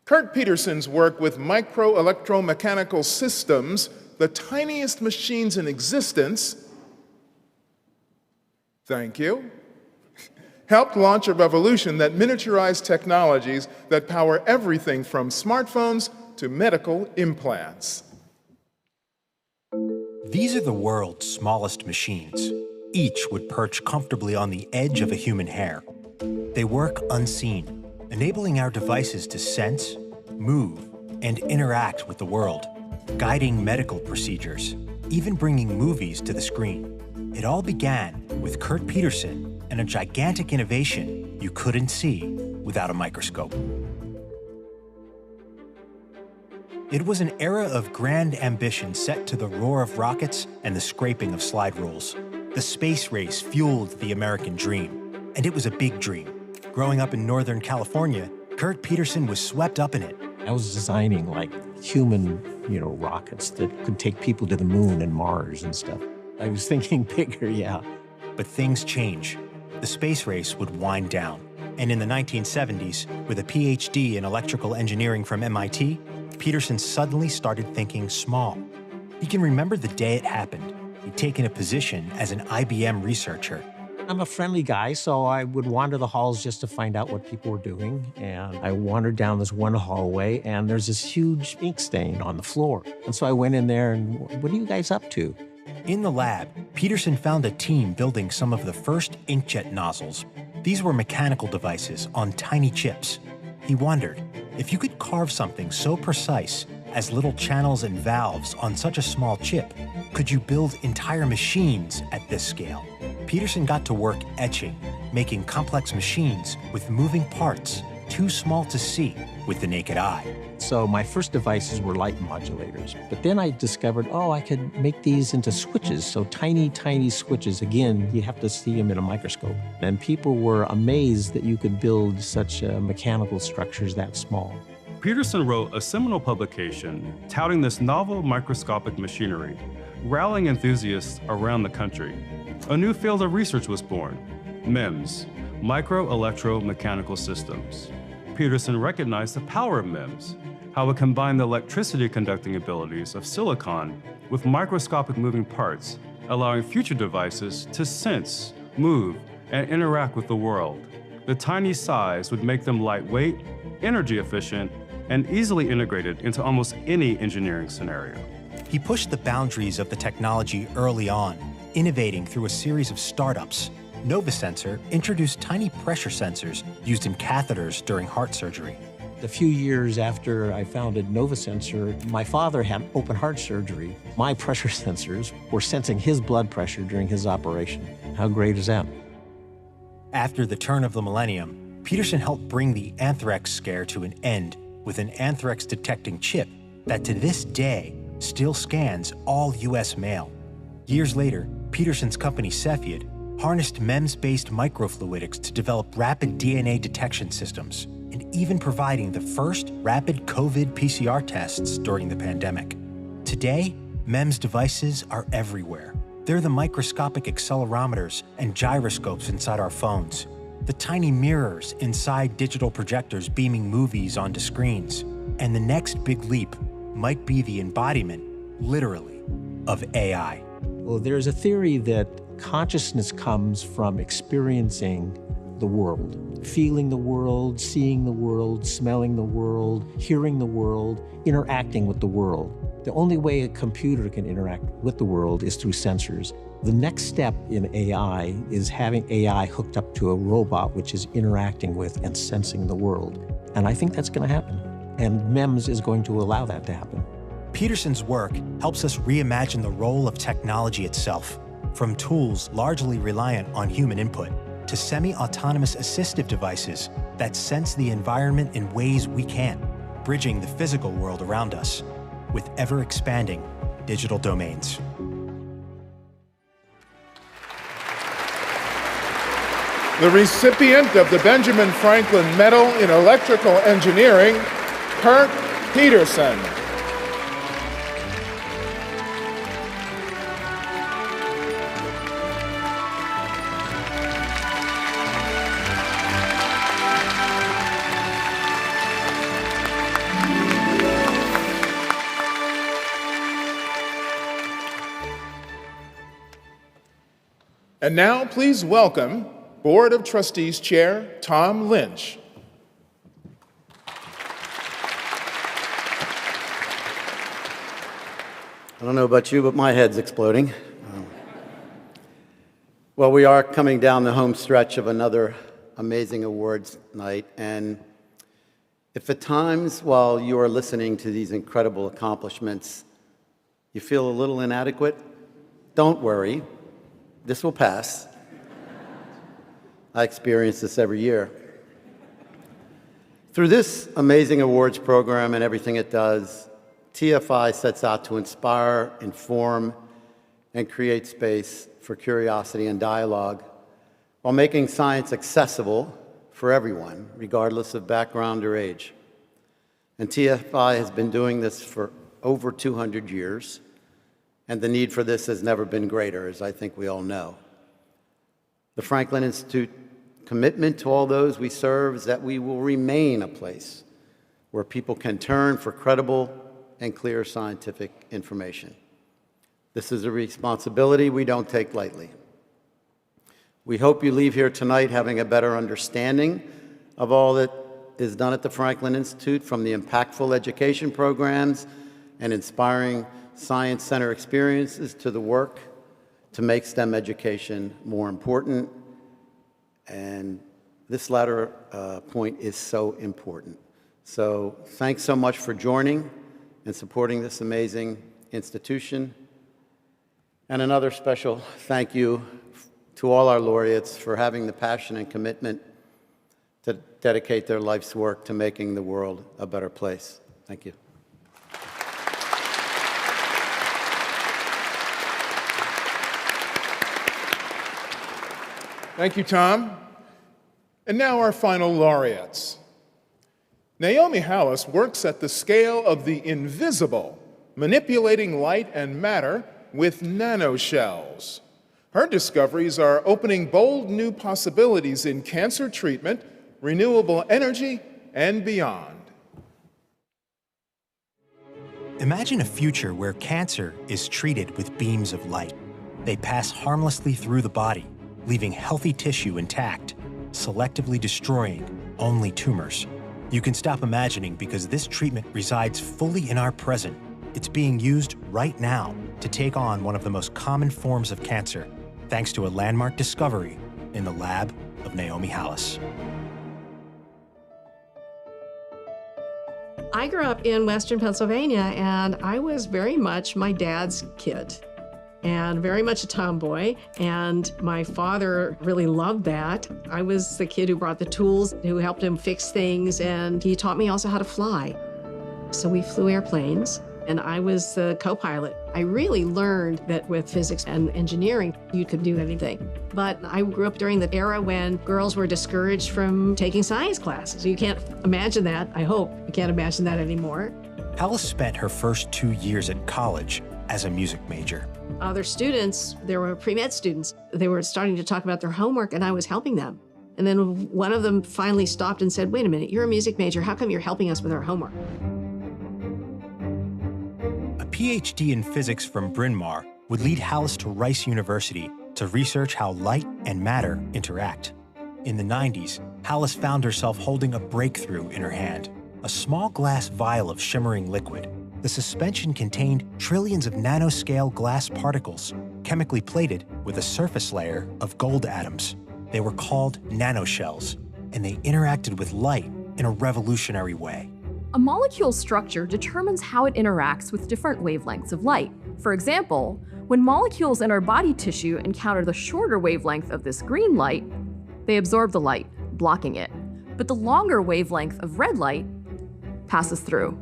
J: Kurt Petersen's work with micro-electromechanical systems, the tiniest machines in existence, thank you, helped launch a revolution that miniaturized technologies that power everything from smartphones to medical implants.
K: These are the world's smallest machines. Each would perch comfortably on the edge of a human hair. They work unseen, enabling our devices to sense, move, and interact with the world, guiding medical procedures, even bringing movies to the screen. It all began with Kurt Petersen and a gigantic innovation you couldn't see without a microscope. It was an era of grand ambition set to the roar of rockets and the scraping of slide rules. The space race fueled the American dream, and it was a big dream. Growing up in Northern California, Kurt Petersen was swept up in it.
C: I was designing like human, rockets that could take people to the moon and Mars and stuff. I was thinking bigger, yeah.
K: But things change. The space race would wind down. And in the 1970s, with a PhD in electrical engineering from MIT, Petersen suddenly started thinking small. He can remember the day it happened. He'd taken a position as an IBM researcher.
C: I'm a friendly guy, so I would wander the halls just to find out what people were doing. And I wandered down this one hallway, and there's this huge ink stain on the floor. And so I went in there, and what are you guys up to?
K: In the lab, Petersen found a team building some of the first inkjet nozzles. These were mechanical devices on tiny chips. He wondered, if you could carve something so precise as little channels and valves on such a small chip, could you build entire machines at this scale? Petersen got to work etching, making complex machines with moving parts too small to see with the naked eye.
C: So my first devices were light modulators. But then I discovered, I could make these into switches. So tiny, tiny switches. Again, you have to see them in a microscope. And people were amazed that you could build such mechanical structures that small.
M: Petersen wrote a seminal publication touting this novel microscopic machinery, rallying enthusiasts around the country. A new field of research was born, MEMS, micro-electromechanical systems. Petersen recognized the power of MEMS, how it combined the electricity conducting abilities of silicon with microscopic moving parts, allowing future devices to sense, move, and interact with the world. The tiny size would make them lightweight, energy efficient, and easily integrated into almost any engineering scenario.
K: He pushed the boundaries of the technology early on, innovating through a series of startups. Novasensor introduced tiny pressure sensors used in catheters during heart surgery.
C: A few years after I founded Novasensor, my father had open heart surgery. My pressure sensors were sensing his blood pressure during his operation. How great is that?
K: After the turn of the millennium, Petersen helped bring the anthrax scare to an end with an anthrax-detecting chip that to this day still scans all U.S. mail. Years later, Petersen's company Cepheid harnessed MEMS-based microfluidics to develop rapid DNA detection systems, and even providing the first rapid COVID PCR tests during the pandemic. Today, MEMS devices are everywhere. They're the microscopic accelerometers and gyroscopes inside our phones, the tiny mirrors inside digital projectors beaming movies onto screens. And the next big leap might be the embodiment, literally, of AI.
C: Well, there's a theory that consciousness comes from experiencing the world, feeling the world, seeing the world, smelling the world, hearing the world, interacting with the world. The only way a computer can interact with the world is through sensors. The next step in AI is having AI hooked up to a robot which is interacting with and sensing the world. And I think that's going to happen. And MEMS is going to allow that to happen.
K: Petersen's work helps us reimagine the role of technology itself, from tools largely reliant on human input to semi-autonomous assistive devices that sense the environment in ways we can't, bridging the physical world around us with ever-expanding digital domains.
J: The recipient of the Benjamin Franklin Medal in Electrical Engineering, Kurt Petersen. And now, please welcome Board of Trustees Chair Tom Lynch.
A: I don't know about you, but my head's exploding. Well, we are coming down the home stretch of another amazing awards night, and if at times while you are listening to these incredible accomplishments, you feel a little inadequate, don't worry, this will pass. I experience this every year. Through this amazing awards program and everything it does, TFI sets out to inspire, inform, and create space for curiosity and dialogue while making science accessible for everyone, regardless of background or age. And TFI has been doing this for over 200 years, and the need for this has never been greater, as I think we all know. The Franklin Institute commitment to all those we serve is that we will remain a place where people can turn for credible and clear scientific information. This is a responsibility we don't take lightly. We hope you leave here tonight having a better understanding of all that is done at the Franklin Institute, from the impactful education programs and inspiring science center experiences to the work to make STEM education more important. And this latter point is so important. So thanks so much for joining and supporting this amazing institution. And another special thank you to all our laureates for having the passion and commitment to dedicate their life's work to making the world a better place. Thank you.
J: Thank you, Tom. And now our final laureates. Naomi Halas works at the scale of the invisible, manipulating light and matter with nanoshells. Her discoveries are opening bold new possibilities in cancer treatment, renewable energy, and beyond.
K: Imagine a future where cancer is treated with beams of light. They pass harmlessly through the body, leaving healthy tissue intact, selectively destroying only tumors. You can stop imagining because this treatment resides fully in our present. It's being used right now to take on one of the most common forms of cancer, thanks to a landmark discovery in the lab of Naomi Halas.
V: I grew up in Western Pennsylvania, and I was very much my dad's kid and very much a tomboy, and my father really loved that. I was the kid who brought the tools, who helped him fix things, and he taught me also how to fly. So we flew airplanes, and I was the co-pilot. I really learned that with physics and engineering, you could do anything. But I grew up during the era when girls were discouraged from taking science classes. You can't imagine that, I hope. You can't imagine that anymore.
K: Halas spent her first 2 years at college as a music major.
V: Other students, there were pre-med students, they were starting to talk about their homework, and I was helping them. And then one of them finally stopped and said, "Wait a minute, you're a music major, how come you're helping us with our homework?"
K: A PhD in physics from Bryn Mawr would lead Halas to Rice University to research how light and matter interact. In the 90s, Halas found herself holding a breakthrough in her hand, a small glass vial of shimmering liquid. The suspension contained trillions of nanoscale glass particles, chemically plated with a surface layer of gold atoms. They were called nanoshells, and they interacted with light in a revolutionary way.
Q: A molecule's structure determines how it interacts with different wavelengths of light. For example, when molecules in our body tissue encounter the shorter wavelength of this green light, they absorb the light, blocking it. But the longer wavelength of red light passes through.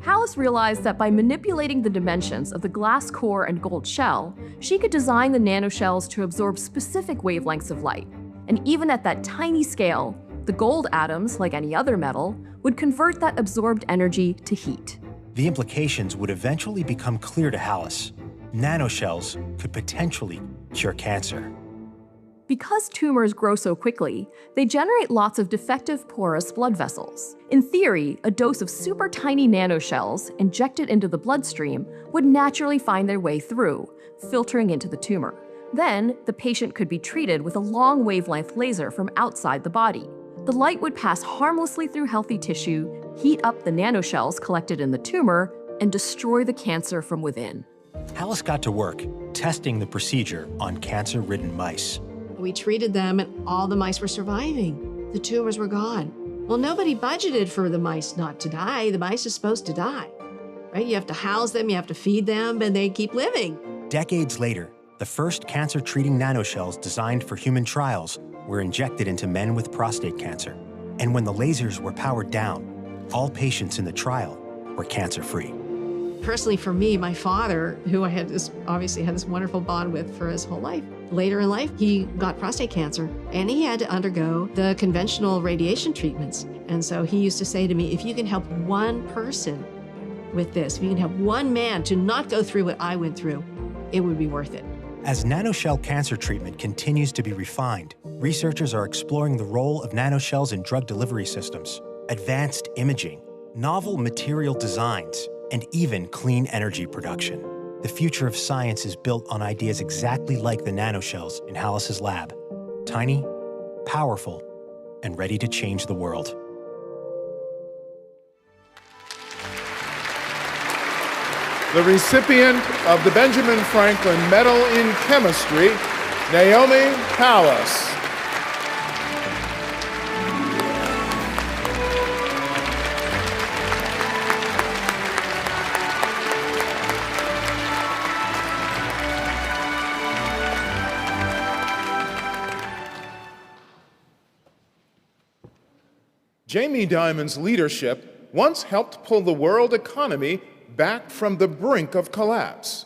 Q: Halas realized that by manipulating the dimensions of the glass core and gold shell, she could design the nanoshells to absorb specific wavelengths of light. And even at that tiny scale, the gold atoms, like any other metal, would convert that absorbed energy to heat.
K: The implications would eventually become clear to Halas. Nanoshells could potentially cure cancer.
Q: Because tumors grow so quickly, they generate lots of defective porous blood vessels. In theory, a dose of super tiny nanoshells injected into the bloodstream would naturally find their way through, filtering into the tumor. Then, the patient could be treated with a long wavelength laser from outside the body. The light would pass harmlessly through healthy tissue, heat up the nanoshells collected in the tumor, and destroy the cancer from within.
K: Halas got to work testing the procedure on cancer-ridden mice.
V: We treated them and all the mice were surviving. The tumors were gone. Well, nobody budgeted for the mice not to die. The mice are supposed to die, right? You have to house them, you have to feed them, and they keep living.
K: Decades later, the first cancer-treating nanoshells designed for human trials were injected into men with prostate cancer. And when the lasers were powered down, all patients in the trial were cancer-free.
V: Personally, for me, my father, who I had obviously had this wonderful bond with for his whole life, later in life, he got prostate cancer and he had to undergo the conventional radiation treatments. And so he used to say to me, if you can help one person with this, if you can help one man to not go through what I went through, it would be worth it.
K: As nanoshell cancer treatment continues to be refined, researchers are exploring the role of nanoshells in drug delivery systems, advanced imaging, novel material designs, and even clean energy production. The future of science is built on ideas exactly like the nanoshells in Halas's lab. Tiny, powerful, and ready to change the world.
J: The recipient of the Benjamin Franklin Medal in Chemistry, Naomi Halas. Jaime Diamond's leadership once helped pull the world economy back from the brink of collapse.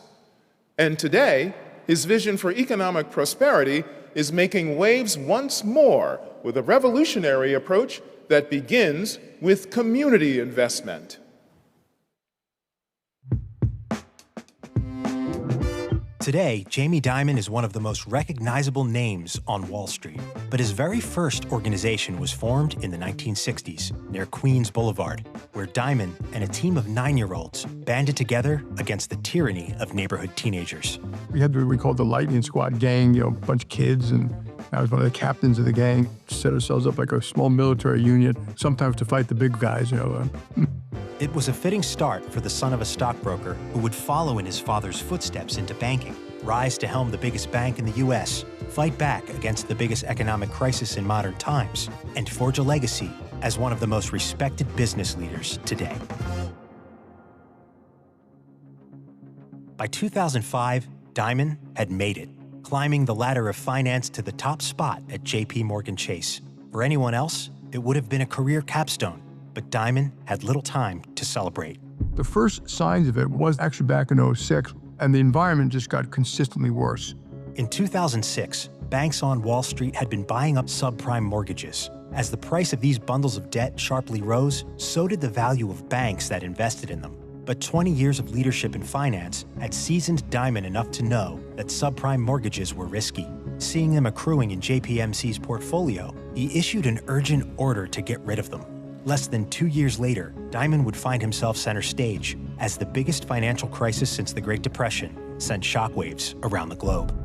J: And today, his vision for economic prosperity is making waves once more with a revolutionary approach that begins with community investment.
K: Today, Jaime Diamond is one of the most recognizable names on Wall Street. But his very first organization was formed in the 1960s near Queens Boulevard, where Diamond and a team of 9-year-olds banded together against the tyranny of neighborhood teenagers.
D: We had what we called the Lightning Squad gang, a bunch of kids, and I was one of the captains of the gang. Set ourselves up like a small military unit, sometimes to fight the big guys,
K: It was a fitting start for the son of a stockbroker who would follow in his father's footsteps into banking, rise to helm the biggest bank in the U.S., fight back against the biggest economic crisis in modern times, and forge a legacy as one of the most respected business leaders today. By 2005, Diamond had made it, climbing the ladder of finance to the top spot at J.P. Morgan Chase. For anyone else, it would have been a career capstone, but Diamond had little time to celebrate.
D: The first signs of it was actually back in '06, and the environment just got consistently worse.
K: In 2006, banks on Wall Street had been buying up subprime mortgages. As the price of these bundles of debt sharply rose, so did the value of banks that invested in them. But 20 years of leadership in finance had seasoned Diamond enough to know that subprime mortgages were risky. Seeing them accruing in JPMC's portfolio, he issued an urgent order to get rid of them. Less than 2 years later, Diamond would find himself center stage as the biggest financial crisis since the Great Depression sent shockwaves around the globe.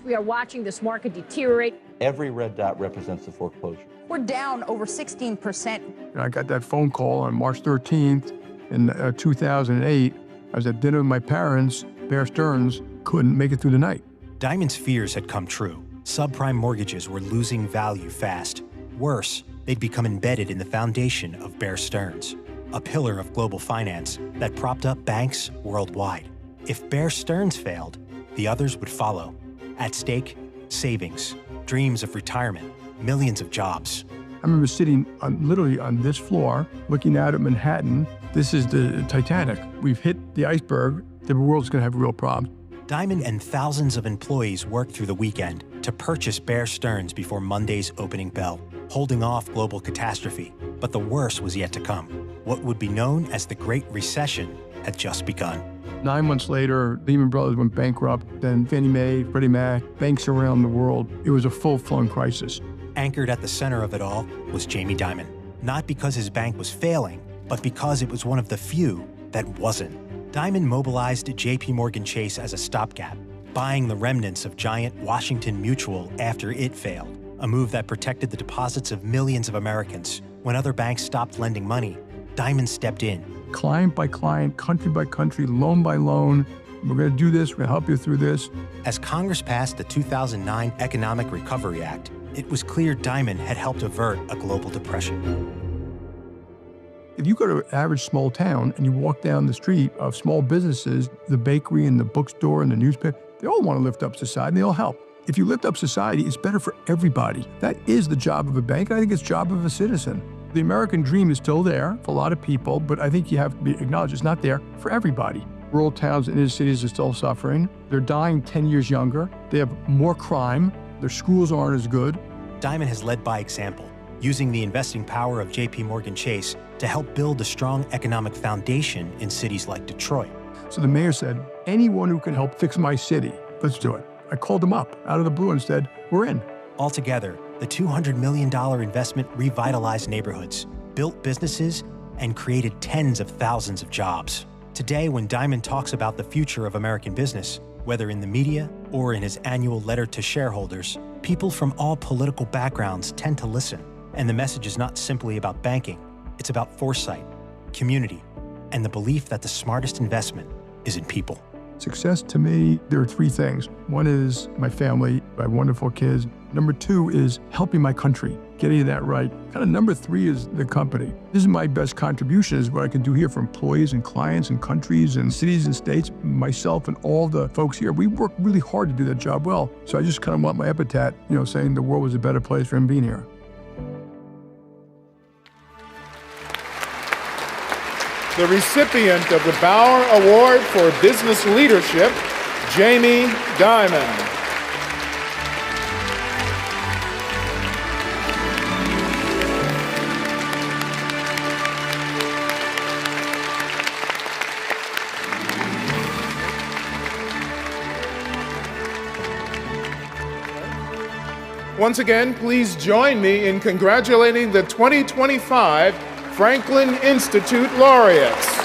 E: We are watching this market deteriorate.
W: Every red dot represents a foreclosure.
E: We're down over 16%.
D: I got that phone call on March 13th in 2008. I was at dinner with my parents. Bear Stearns couldn't make it through the night.
K: Diamond's fears had come true. Subprime mortgages were losing value fast. Worse, they'd become embedded in the foundation of Bear Stearns, a pillar of global finance that propped up banks worldwide. If Bear Stearns failed, the others would follow. At stake, savings, dreams of retirement, millions of jobs.
D: I remember sitting literally on this floor, looking out at Manhattan. This is the Titanic. We've hit the iceberg. The world's going to have real problems.
K: Diamond and thousands of employees worked through the weekend to purchase Bear Stearns before Monday's opening bell, holding off global catastrophe. But the worst was yet to come. What would be known as the Great Recession had just begun.
D: 9 months later, Lehman Brothers went bankrupt, then Fannie Mae, Freddie Mac, banks around the world. It was a full-blown crisis.
K: Anchored at the center of it all was Jaime Diamond, not because his bank was failing, but because it was one of the few that wasn't. Diamond mobilized JP Morgan Chase as a stopgap, buying the remnants of giant Washington Mutual after it failed, a move that protected the deposits of millions of Americans. When other banks stopped lending money, Diamond stepped in.
D: Client by client, country by country, loan by loan. We're going to do this. We're going to help you through this.
K: As Congress passed the 2009 Economic Recovery Act, it was clear Diamond had helped avert a global depression.
D: If you go to an average small town and you walk down the street of small businesses, the bakery and the bookstore and the newspaper, they all want to lift up society. They all help. If you lift up society, it's better for everybody. That is the job of a bank. I think it's the job of a citizen. The American dream is still there for a lot of people, but I think you have to be acknowledged it's not there for everybody. Rural towns and inner cities are still suffering. They're dying 10 years younger. They have more crime. Their schools aren't as good.
K: Diamond has led by example, using the investing power of J.P. Morgan Chase to help build a strong economic foundation in cities like Detroit.
D: So the mayor said, anyone who can help fix my city, let's do it. I called him up out of the blue and said, we're in.
K: Altogether, the $200 million investment revitalized neighborhoods, built businesses, and created tens of thousands of jobs. Today, when Diamond talks about the future of American business, whether in the media or in his annual letter to shareholders, people from all political backgrounds tend to listen. And the message is not simply about banking. It's about foresight, community, and the belief that the smartest investment is in people.
D: Success to me, there are three things. One is my family, I have wonderful kids. Number two is helping my country, getting that right. Kind of number three is the company. This is my best contribution, is what I can do here for employees and clients and countries and cities and states. Myself and all the folks here, we work really hard to do that job well. So I just kind of want my epitaph, saying the world was a better place for him being here.
J: The recipient of the Bauer Award for Business Leadership, Jaime Diamond. Once again, please join me in congratulating the 2025 Franklin Institute laureates.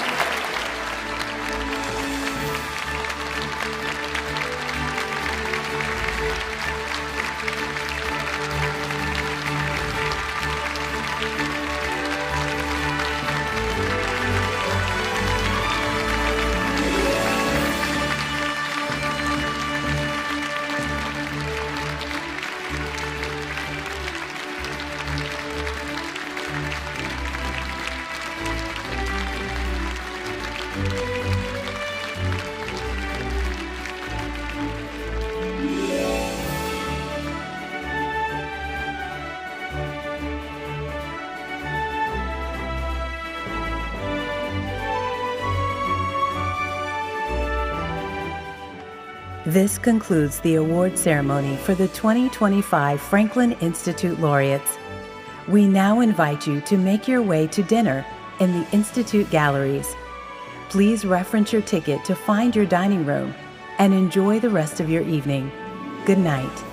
F: This concludes the award ceremony for the 2025 Franklin Institute laureates. We now invite you to make your way to dinner in the Institute galleries. Please reference your ticket to find your dining room and enjoy the rest of your evening. Good night.